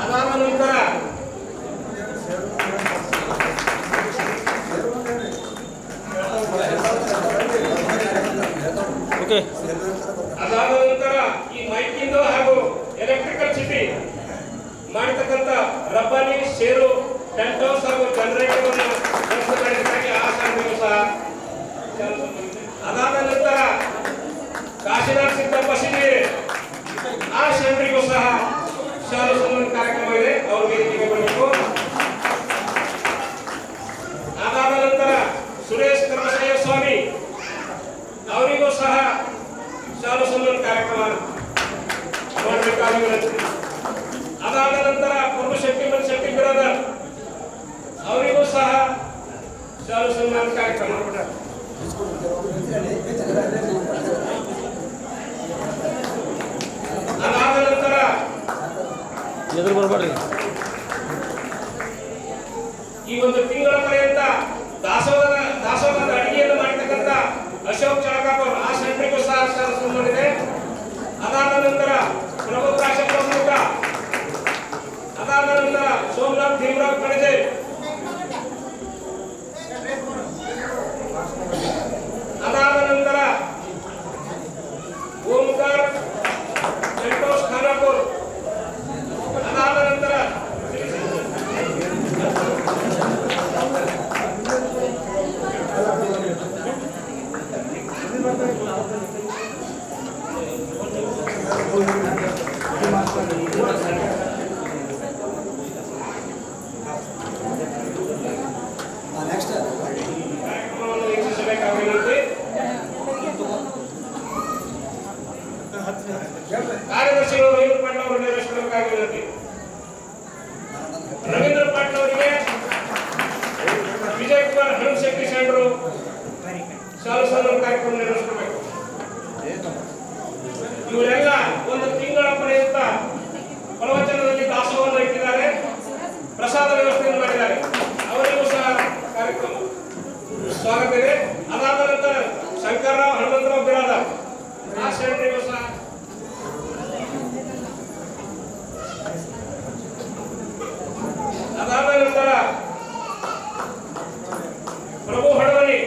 ಅದಾದ ನಂತರ ಓಕೆ. ಅದಾದ ನಂತರ ಈ ಮೈಕಿಂದ ಹಾಗೂ ಎಲೆಕ್ಟ್ರಿಕಲ್ ಸಿಟಿ ಮಾಡತಕ್ಕಂಥ ರಬ್ಬನಿ ಶೇರು ಟೆಂಟ್ ಹೌಸ್ ಹಾಗೂ ಜನರೇಟರ್ ಮಾಡಿದ್ದಕ್ಕಾಗಿ ಆ ಸಂಘವು ಸಹ. ಅದಾದ ನಂತರ ಕಾಶಿನಾಥ್ ಸಿದ್ದಪ್ಪ ಶಿಂದೆ ಆ ಸೆಂಟ್ರಿಗೂ ಸಹ ಶಾಲು ಸನ್ಮಾನ ಕಾರ್ಯಕ್ರಮ ಇದೆ. ಅವರು ವೇದಿಕೆಗೆ ಬರಬೇಕು. ಅದಾದ ನಂತರ ಸುರೇಶ್ ಕರ್ಮಸಯ್ಯ ಸ್ವಾಮಿ ಅವರಿಗೂ ಸಹ ಶಾಲು ಸನ್ಮಾನ ಕಾರ್ಯಕ್ರಮ ಮಾಡಬೇಕಾಗಿ ವಿನಂತಿ. ಅದಾದ ನಂತರ ಪುರುಷಶಕ್ತಿ ಶಕ್ತಿ ಬಿರಾದರ್ ಅವರಿಗೂ ಸಹ ಶಾಲು ಸನ್ಮಾನ ಕಾರ್ಯಕ್ರಮ. ಅದಾದ ನಂತರ ಎದುರು ಬರ್ಬೇಡ್ರಿ. ಈ ಒಂದು ತಿಂಗಳ ಪರ್ಯಂತ ದಾಸೋಹದ ಅಡಿಗೆಯನ್ನು ಮಾಡತಕ್ಕಂಥ ಅಶೋಕ್ ಚಳಕಾಪುರ್ ಆ ಸೆಂಟ್ರಿಗೂ ಸಹ ಶಾಲು ಮಾಡಿದೆ. ಅದಾದ ನಂತರ ಪ್ರಭು ಕಾಶಪ್ಪ. ಅದಾದ ನಂತರ ಸೋಮನಾಥ್ ಭೀಮರಾವ್ ಕಣಜೆ. ಅದಾದ ನಂತರ ಓಂಕಾರ್ ಜಂಟೋಸ್ ಖಾನಾಪುರ್. ಅದಾದ ನಂತರ ಕಾರ್ಯಕ್ರಮವನ್ನು ವೀಕ್ಷಿಸಬೇಕಾಗಿ ವಿನಂತಿ. ಕಾರ್ಯದರ್ಶಿಗಳು ರವೀಂದ್ರ ಪಾಟೀಲ್ ಅವರು ನಿರ್ವಹಿಸಬೇಕಾಗಿ ವಿನಂತಿ. ರವೀಂದ್ರ ಪಾಟೀಲ್ ಅವರಿಗೆ ವಿಜಯ್ ಕುಮಾರ್ ಹನುಮಶೆಟ್ಟಿ ಶೆಂಡ್ರು ಶಾಲು ಸನ್ಮಾನ ಕಾರ್ಯಕ್ರಮ ನಿರ್ವಹಿಸಬೇಕು. ಇವರೆಲ್ಲ ಒಂದು ತಿಂಗಳ ಪರ್ಯಂತ ಪ್ರವಚನದಲ್ಲಿ ದಾಸೋಹವನ್ನು ಇಟ್ಟಿದ್ದಾರೆ. ಪ್ರಸಾದ ವ್ಯವಸ್ಥೆಯನ್ನು ಮಾಡಿದ್ದಾರೆ. ಅವರಿಗೂ ಸಹ ಕಾರ್ಯಕ್ರಮ ಸ್ವಾಗತ ಇದೆ. ಅದಾದ ನಂತರ ಶಂಕರರಾವ್ ಹನುಮಂತರಾವ್ ಬಿರಾದರ್ ಆ ಸೆಂಟ್ರಿಗೂ ಸಹ. ಅದಾದ ನಂತರ ಪ್ರಭು ಹಡವನಿ.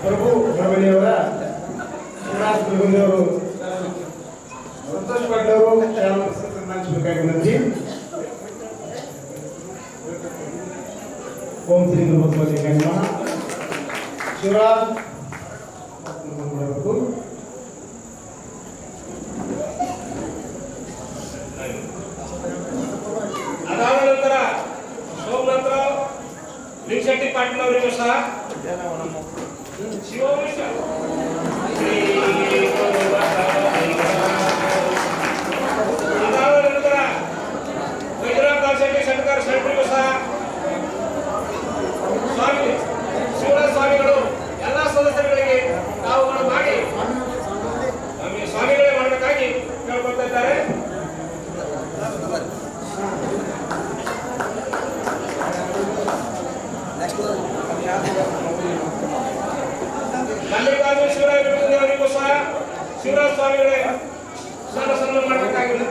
ಪ್ರಭು ಹಡವನಿಯವರ ಶ್ರೀನಿವಾಸ ದುರ್ಗಂದಿಯವರು ಸಂತೋಷ ಪಾಟೀಲ್ ಸನ್ಮಾನಿಸಬೇಕಾಗಿ ವಿನಂತಿ. ಓಂ ಶ್ರೀ ಗುರು ಬಸವಲಿಂಗಾಯ ನಮಃ. ಶಿವರಾಜ್ ಅದಾದ ನಂತರ ಸೋಮನಾಥರಾವ್ ಲಿಂಗಶೆಟ್ಟಿ ಪಾಟೀಲ್ ಅವರಿಗೂ ಸಹ ಶಿವವಂಶ. ಅದಾದ ನಂತರ ವೈದ್ಯನಾಥ್ ಶೆಟ್ಟಿ ಶಂಕರ್ ಶೆಟ್ಟಿಗೂ ಸಹ ಸ್ವಾಮಿ ಶಿವರಾಜ ಸ್ವಾಮಿಗಳು ಎಲ್ಲ ಸದಸ್ಯರುಗಳಿಗೆ ತಾವುಗಳು ಮಾಡಿ ಸ್ವಾಮಿಗಳೇ ಮಾಡಬೇಕಾಗಿ ಕೇಳ್ಕೊಳ್ತಾ ಇದ್ದಾರೆ. ಮಲ್ಲಿಕಾರ್ಜುನ ಶಿವರಾಜ ಅವರಿಗೂ ಸಹ ಶಿವರಾಜ ಸ್ವಾಮಿಗಳೇ ಸನ್ಮಾನ ಮಾಡಬೇಕಾಗಿಲ್ಲ.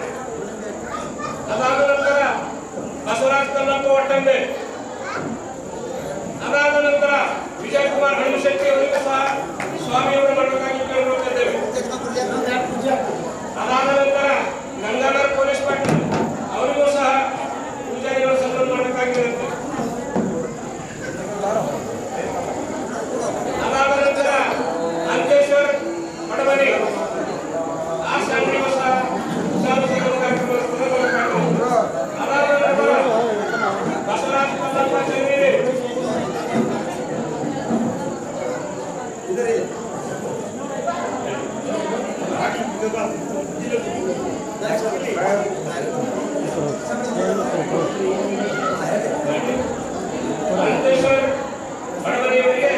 ಅದಾದ ನಂತರ ಬಸವರಾಜ್ ಕಲ್ಲಪ್ಪ ಒಟ್ಟಂಬೆ, ಅದಾದ ನಂತರ ವಿಜಯಕುಮಾರ್ ಹನುಮಶೆಟ್ಟಿ ಅವರಿಗೂ ಸಹ ಸ್ವಾಮಿಯವರು ಮಾಡಬೇಕಾಗಿ ಕೇಳಿಕೊಳ್ಳುತ್ತಿದ್ದೇವೆ. ಅದಾದ ನಂತರ ಗಂಗಾಧರ್ ಪೊಲೀಸ್ ಪಾಟೀಲ್ ಅವರಿಗೂ ಸಹ ಪೂಜಾರಿಗಳು ಸನ್ಮಾನ ಮಾಡಬೇಕಾಗಿರುತ್ತೆ. ಅದಾದ ನಂತರ ಅಂಕೇಶ್ವರ್ ಮಡವನಿ ಆ ಸಂಘಟನೆಗೂ ಸಹ ಸಾರ್ವಜನಿಕ ಕಾರ್ಯಕ್ರಮ ಮಾಡಬೇಕಾಗಿರುತ್ತೆ. ಅದಾದ ನಂತರ ಬಸವರಾಜ್ ಕಲ್ಲಪ್ಪ ಚೆನ್ನೀರಿ ಅಂಕೇಶ್ವರ್ ಬಡವನಿಯವರಿಗೆ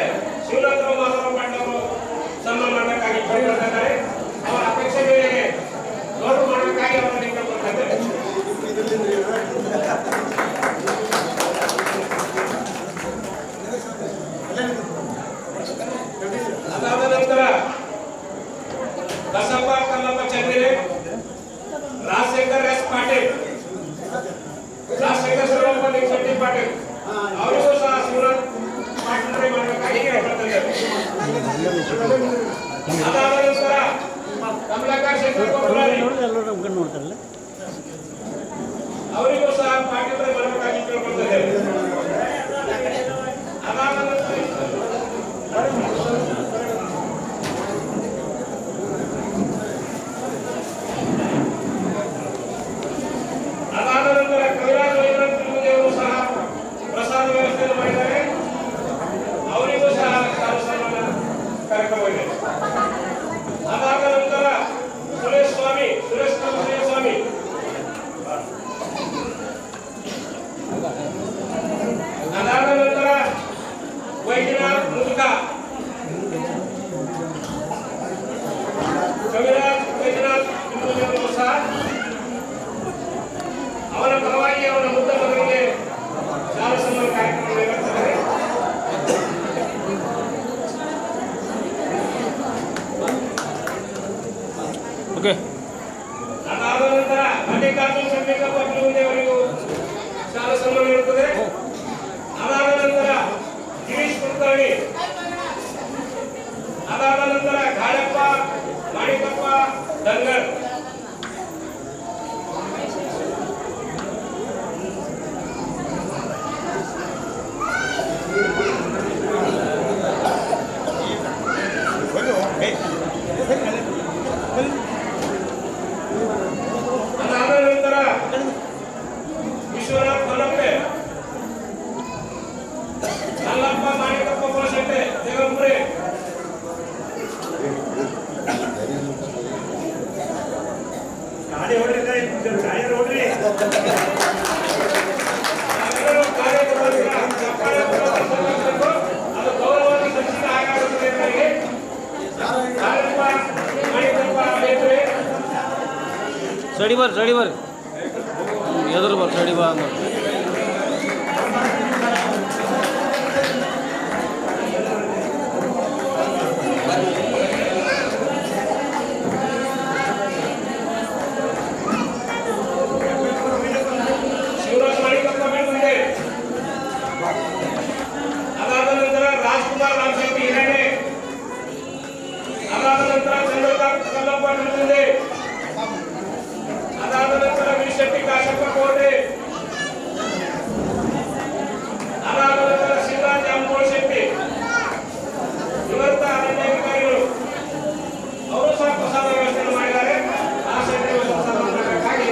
ಶಿವನಾಥ ಮಾಧವ ಪಾಟೀಲ್ ಸನ್ಮಾನ ಮಾಡಬೇಕಾಗಿ ಕೇಳಿಕೊಂಡಿದ್ದಾರೆ. ಅವರ ಅಪೇಕ್ಷೆ ಮೇರೆಗೆ ಗೌರವ ಮಾಡಬೇಕಾಗಿ ಅವರನ್ನು ಕೇಳಿಕೊಂಡಿದ್ದಾರೆ. ಅದಾದ ನಂತರ ಬಸಪ್ಪ ಕಲ್ಲಪ್ಪ ಚಂದಿರೆ, ರಾಜಶೇಖರ್ ಎಸ್ ಪಾಟೀಲ್, ರಾಜಶೇಖರ್ ಶರವಪ್ಪ ಶೆಟ್ಟಿ ಪಾಟೀಲ್ ಅವರಿಗೂ ಸಹ ಶಿವನಾಥ್ ಪಾಟೀಲ್ ಮಾಡಬೇಕಾಗಿ ಕೇಳಿಕೊಂಡಿದ್ದಾರೆ. ಅದಾದ ನಂತರ ಕಮಲಾಕರ್ ಶೇಖರ್ ಕೊಪ್ಪಳಾರಿ ಎಲ್ಲರೂ ಮುಖ ನೋಡ್ತಾರಲ್ಲ. ಅವರಿಗೂ ಸಹ ಪಾಟೀಲ್ ಮಾಡಬೇಕಾಗಿ ಕೇಳಿಕೊಂಡಿದ್ದಾರೆ. ಅದಾದ ನಂತರ ಕವಿರಾಜ್ ವೈದ್ಯರು ಸಹ ಪ್ರಸಾದ ವ್ಯವಸ್ಥೆಯನ್ನು ಮಾಡಿದ್ದಾರೆ. ಅವರಿಗೂ ಸಹ ಸನ್ಮಾನ ಕಾರ್ಯಕ್ರಮ ಇದೆ. ಅದಾದ ನಂತರ ಸುರೇಶ್ ಸ್ವಾಮಿ ಅದಾದ ನಂತರ ವೈದ್ಯನಾಥ್ ಮುದುಕ, ಕವಿರಾಜ್ ವೈದ್ಯನಾಥ್ ಮುದುಕರು ಸಹ ಅವರ ಪರವಾಗಿ ಅವರ ಮುದ್ದ ಮಗನಿಗೆ ಶಾಲಾ ಸನ್ಮಾನ ಕಾರ್ಯಕ್ರಮ ನೆರವೇರಿಸಿದ್ದಾರೆ. ಓಕೆ. ಅದಾದ ನಂತರ ಮಲ್ಲಿಕಾರ್ಜುನ್ ಚಂದ್ರಪ್ಪ ಅವರಿಗೂ ಶಾಲಾ ಸನ್ಮಾನ ಇರುತ್ತದೆ. ಅದಾದ ನಂತರ ಗಿರೀಶ್ ಕುಲಕರ್ಣಿ, ಅದಾದ ನಂತರ ಗಾಳಪ್ಪ ಮಾಣಿಕಪ್ಪ ದಂಗರ್, ಅದಾದ ನಂತರ ವಿಶ್ವನಾಥ್ ಮಲ್ಲಪ್ಪೆ, ಮಲ್ಲಪ್ಪ ಮಾಣಿಕಪ್ಪ ಗೋಶೆಟ್ಟೆ ದೇವಂಪುರಿ, ಅದು ಗೌರವವನ್ನು ಸಲ್ಲಿಸಿದ ಹಾಗಾಗುತ್ತದೆ ನನಗೆ. ಸೈಡಿ ಬರ್ರಿ ಎದುರು ಬರ್ರಿ ಸೈಡಿ ಬಾ ಅಂದ್ರೆ ಶಿವರಾಜ್ ಮಾಣಿಕಪ್ಪ ಮುಂದೆ. ಅದಾದ ನಂತರ ರಾಜ್ಕುಮಾರ್ ರಾಮಶೆಟ್ಟಿ ಹಿರೇನೆ, ಅದಾದ ನಂತರ ಚಂದ್ರಕಾಂತ್ ಕಲ್ಲಪ್ಪ ಮುಂದೆ, ಅದಾದ ನಂತರ ವಿಶೆಟ್ಟಿ ಕಾಶಪ್ಪ ಕೋಟೆ, ಅದಾದ ನಂತರ ಶಿವರಾಜ್ ಅಂಬೋಳ್ ಶೆಟ್ಟಿ, ನಿವೃತ್ತ ಅರಣ್ಯಾಧಿಕಾರಿಗಳು ಅವರು ಸಹ ಪ್ರಸಾದ ವ್ಯವಸ್ಥೆಯನ್ನು ಮಾಡಿದ್ದಾರೆ. ಆ ಶೆಟ್ಟಿ ಪ್ರಸಾದ ಮಾಡಬೇಕಾಗಿ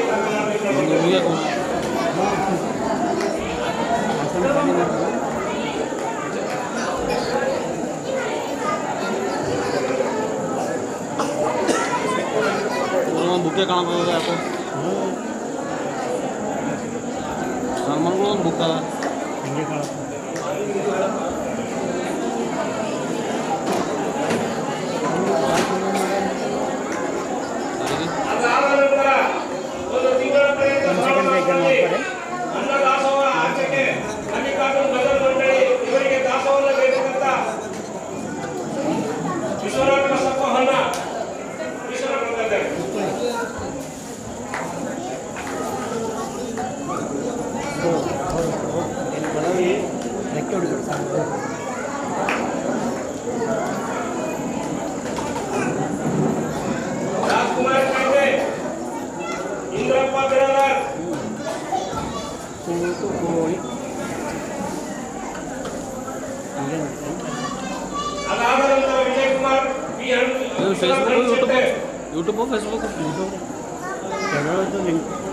ಒಂದು ಬುಕ್ಕೆ ಕಾಣಬಹುದು. ಯಾಕೋ ಸನ್ಮಾನಗಳು ಒಂದು ಬುಕ್ ಅದ. ಅದಾದ ನಂತರ ಒಂದು ತಿಂಗಳ ಪರ್ಯಂತ ಅನ್ನ ದಾಸೋಹ ಆಚೆಗೆ ಮಲ್ಲಿಕಾರ್ಜುನ್ ಭಜನ್ ಮಂಡಳಿ ಇವರಿಗೆ ದಾಸೋಹ ಬೇಕಂತ ವಿಶ್ವನಾಥ ಬಸಪ್ಪ ಹೊನ್ನ ಈಶ್ವರ ಬಂದಿದ್ದಾರೆ. ಅದಾದ ನಂತರ Vijay Kumar P YouTube Facebook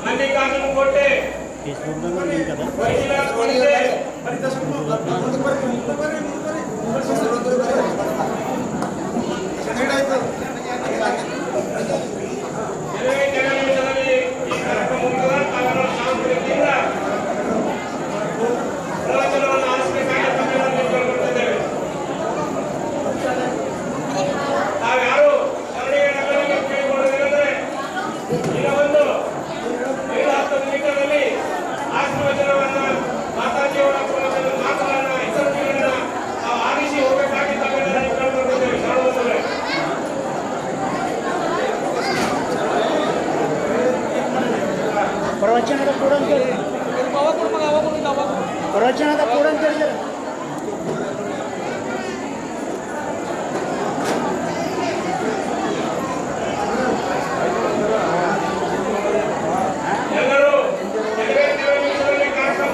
Mallikarjuna Kote ಫೇಸ್ಬುಕ್ದಾಗ ಲಿಂಕ್ ಅದ ವೈದ್ಯನಾಥ್ ಕೋಟೆ ಕೆಲವೇ ನಿಮಿಷದಲ್ಲಿ ಈ ಕಾರ್ಯಕ್ರಮ ಮುಗಿದ ತಾವೆಲ್ಲರೂ ಶಾಂತಿಯಿಂದ ಪ್ರವಚನವನ್ನು ಆಲಿಸಬೇಕಾಗಿ ತಮ್ಮೆಲ್ಲರಲ್ಲಿ ಕೇಳಿಕೊಳ್ಳುತ್ತಿದ್ದೇವೆ. ತಾವ್ಯಾರು ಸರಣಿಗಳಿಗೆ ಕೇಳಿಕೊಳ್ಳುವುದೇನೆಂದರೆ ಈಗ ಒಂದು 7-10 ನಿಮಿಷದಲ್ಲಿ ಆಶೀರ್ವಚನವನ್ನು ಮಾತಾಜಿಯವರ ಮಾತುಗಳನ್ನು ಇತರಗಳನ್ನು ನಾವು ಆಲಿಸಿ ಹೋಗಬೇಕಾಗಿ ತಮ್ಮೆಲ್ಲರಲ್ಲಿ ಕೇಳಿಕೊಳ್ಳುತ್ತಿದ್ದೇವೆ. ಶರಣಬಸವರೇ. ಪ್ರವಚನದ ಕೂಡ ಅಂತ ಹೇಳಿ ಪ್ರವಚನದ ಕೂಡ ಅಂತ ಹೇಳಿದ್ರೆ ಎಲ್ಲರೂ ಕೆಲವೇ ನಿಮಿಷದಲ್ಲಿ ಕಾರ್ಯಕ್ರಮ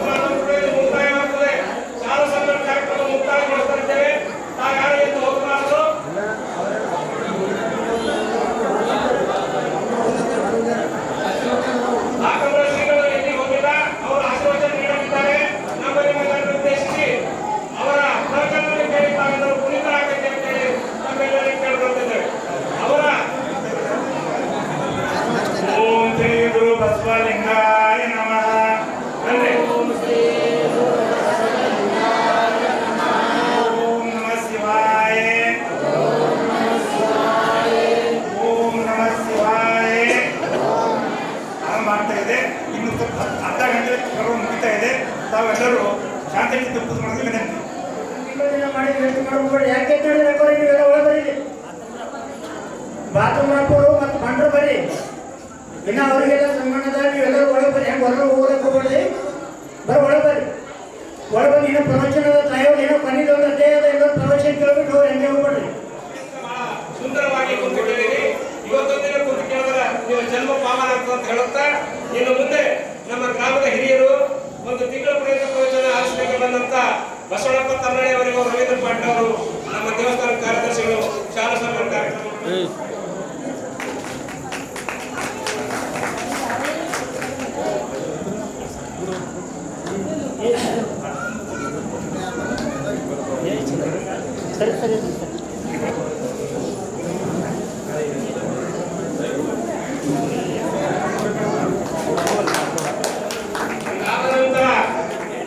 ಮುಕ್ತಾಯವಾಗುತ್ತದೆ. ಶಾಲಾ ಸಂಘದ ಕಾರ್ಯಕ್ರಮ ಮುಕ್ತಾಯಗೊಳಿಸ್ತಾ ಇದ್ದೇವೆ. ನಾವು ಯಾರು ಎಂದು ಹೋಗಬಾರದು. ಆಕಂದ್ರ ಶ್ರೀಗಳು ಎಲ್ಲಿ ಹೋಗಿಲ್ಲ, ಅವರು ಆಶೀರ್ವಚನ ನೀಡಲಿದ್ದಾರೆ. ನಮ್ಮ ನಿಮ್ಮನ್ನು ಉದ್ದೇಶಿಸಿ ಅವರ ಪ್ರವಚನವನ್ನು ಕೇಳಿ ತಾವೆಲ್ಲರೂ ಪುನೀತರಾಗಬೇಕು ಅಂತೇಳಿ ನಮ್ಮೆಲ್ಲರಿಗೆ ಕೇಳಿಕೊಳ್ಳುತ್ತಿದ್ದೇವೆ. ಅವರ ಓಂ ಶ್ರೀ ಗುರು ಬಸವಲಿಂಗಾಯ ನಮಃ ಅಂದ್ರೆ ಓಂ ನಮಃ ಶಿವಾಯ ಓಂ ನಮಃ ಶಿವಾಯ ಮಾಡ್ತಾ ಇದೆ. ಇನ್ನು ಸ್ವಲ್ಪ ಅರ್ಧ ಗಂಟೆ ಕರೋ ಮುಗಿತಾ ಇದೆ. ತಾವೆಲ್ಲರೂ ಶಾಂತಿಯಿಂದ ಕೂತ್ಕೊಳ್ಳೋದು ವಿನಂತಿ. ಮಾಡಿ ಮಾಡ್ಕೊಂಡು ಯಾಕೆ ರೆಕಾರ್ಡ್ ನೀವೆಲ್ಲ ಒಳ ಬರೀರಿ ಬಾತ್ರೂಮ್ ಹಾಕೋರು ಮತ್ತು ಬಂಡ್ರು ಬರೀ ಇನ್ನು ಅವರಿಗೆಲ್ಲ ಸನ್ಮಾನದ ನೀವೆಲ್ಲರೂ ಒಳ ಬರೀ ಹೆಂಗೆ ಹೊರಗೆ ಹೋಗೋದಕ್ಕೆ ಹೋಗ್ಬೇಡಿ. ಬರೋ ಒಳ ಬರೀ ಒಳ ಬಂದು ಇನ್ನೂ ಪ್ರವಚನದ ತಾಯೋ ಏನೋ ಕೊನೆಗೆ ಒಂದು ಅಧ್ಯಾಯ ಅದ ಎಲ್ಲರೂ ಪ್ರವಚನ ಕೇಳ್ಬಿಟ್ಟು ಅವ್ರು ಹೆಂಗೆ ಹೋಗ್ಬೇಡ್ರಿ. ಸುಂದರವಾಗಿ ಕುಂತು ಕೇಳಿರಿ. ಇವತ್ತೊಂದಿನ ಕುಂತು ಕೇಳಿದ್ರೆ ನೀವು ಜನ್ಮ ಪಾವನ ಆಗ್ತದೆ ಅಂತ ಹೇಳುತ್ತಾ ಇನ್ನು ಮುಂದೆ ನಮ್ಮ ಗ್ರಾಮದ ಹಿರಿಯರು ಒಂದು ತಿಂಗಳ ಪುನೀತ ಪ್ರವಚನ ಆಲಿಸಲಿಕ್ಕೆ ಬಂದಂತ ಬಸವಣ್ಣಪ್ಪ ತನ್ನಡೆ ಅವರಿಗೂ ರವೀಂದ್ರ ಪಾಟೀಲ್ ಅವರು ನಮ್ಮ ದೇವಸ್ಥಾನ ಕಾರ್ಯದರ್ಶಿಗಳು ಶಾಲಾ ಸಂಘದ ಕಾರ್ಯಕ್ರಮ ಸರಿ ಸರಿ ಆದ ನಂತರ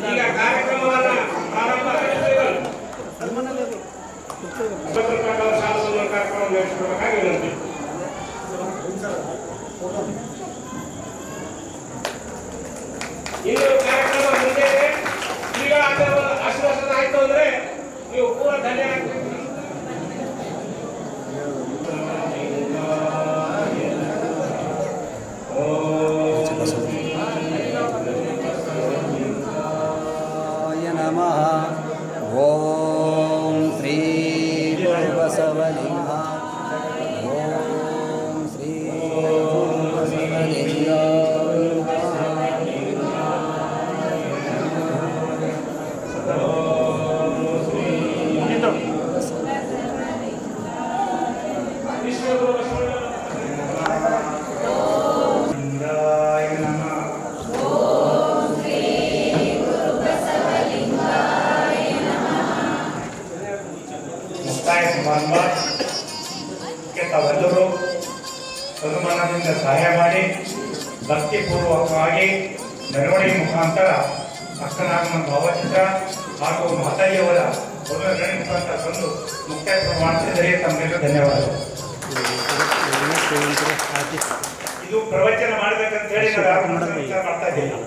ಈಗ ಕಾರ್ಯಕ್ರಮವನ್ನ ಪ್ರಾರಂಭ ಶಾಲಾ ಸಂಘದ ಕಾರ್ಯಕ್ರಮ ನಡೆಸಿಕೊಡಬೇಕಾಗಿ ವಿನಂತಿ. ಇನ್ನು ಕಾರ್ಯಕ್ರಮ ಮುಂದೆ ಈಗ ಆಶೀರ್ವಾದ ಆಯ್ತು ಅಂದ್ರೆ ನೀವು ಪೂರ ಧನ್ಯ ಆಗ್ತೀವಿ. ನಮಃ ಓಂ ಶ್ರೀ ಗುರು ಬಸವಲಿಂಗ ಓಂ ಶ್ರೀ ಗುರು ಬಸವಲಿಂಗ ತಾವೆಲ್ಲರೂ ಸನ್ಮಾನದಿಂದ ಸಹಾಯ ಮಾಡಿ ಭಕ್ತಿಪೂರ್ವಕವಾಗಿ ಮೆರವಣಿಗೆ ಮುಖಾಂತರ ಅಕ್ಕನಾಗಮನ ಭಾವಚಿತ್ರ ಹಾಗೂ ಮಾತಾಯಿಯವರ ಮದುವೆ ಮುಖಾಂತರ ತಂದು ಮುಖ್ಯ ಮಾಡ್ತಿದ್ದರೆ ತಮಗೆಲ್ಲರೂ ಧನ್ಯವಾದಗಳು. ಇದು ಪ್ರವಚನ ಮಾಡ್ಬೇಕಂತ ಹೇಳಿ ನಾನು ವಿಚಾರ ಮಾಡ್ತಾ ಇದ್ದೀನಿ.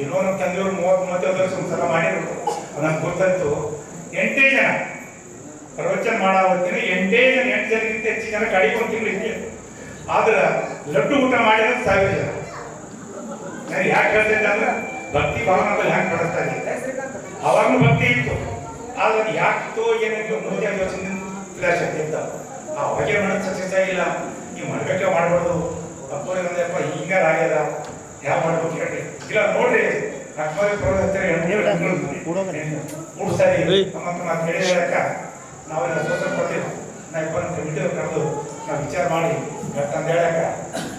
ಏನೋ ನಮ್ಮ ತಂದೆಯವರು 30-35 ವರ್ಷ ಒಂದ್ಸಲ ಮಾಡಿದ್ರು. ನನಗೆ ಗೊತ್ತಂತೂ 8 ಜನ ಪ್ರವಚನ ಮಾಡೋ ಹೊತ್ತಿನ 8 ಜನಕ್ಕಿಂತ ಹೆಚ್ಚು ಜನ ಕಡಿಮೆ ಒಂದು ತಿಂಗಳು ಇದ್ದೆ. ಆದ್ರೆ ಲಡ್ಡು ಊಟ ಮಾಡಿದ್ರೆ 1000 ಜನ. ನಾನು ಯಾಕೆ ಹೇಳ್ತಿದ್ದೆ ಅಂದ್ರೆ ಭಕ್ತಿ ಭಾವನೆಗಳು ಹ್ಯಾಂಗೆ ಪಡಿಸ್ತಾ ಇದ್ದೆ. ಅವಾಗಲೂ ಭಕ್ತಿ ಇತ್ತು, ಆದ್ರೆ ಯಾಕಿತ್ತು ಏನಿತ್ತು ಮುಂದೆ ಯೋಚನೆ ಶಕ್ತಿ ಇತ್ತು. ಅವಾಗೇ ಮಾಡೋದು ಸಕ್ಸಸ್ ಆಗಿಲ್ಲ. ನೀವು ಮಾಡ್ಬೇಕೆ ಮಾಡ್ಬಾರ್ದು. ಅಪ್ಪ ಹಿಂಗಾರ ಆಗ್ಯದ ಯಾವ ಮಾಡ್ಬೇಕು ಹೇಳಿ ಇಲ್ಲ ನೋಡ್ರಿ ರಕ್ಮರಿ ಪ್ರೋಗ್ರಾಮ್ ಮೂರು ಸಾರಿ ನಮ್ಮ ಕೇಳಿದಾಗ ನಾವೆಲ್ಲ ಸೋಸಲ್ ಕೊಟ್ಟಿಲ್ಲ ನಾವು ಬಂದು ವಿಡಿಯೋ ಕರೆದು ನಾವು ವಿಚಾರ ಮಾಡಿ ಯಾಕಂತ ಹೇಳಕ್ಕ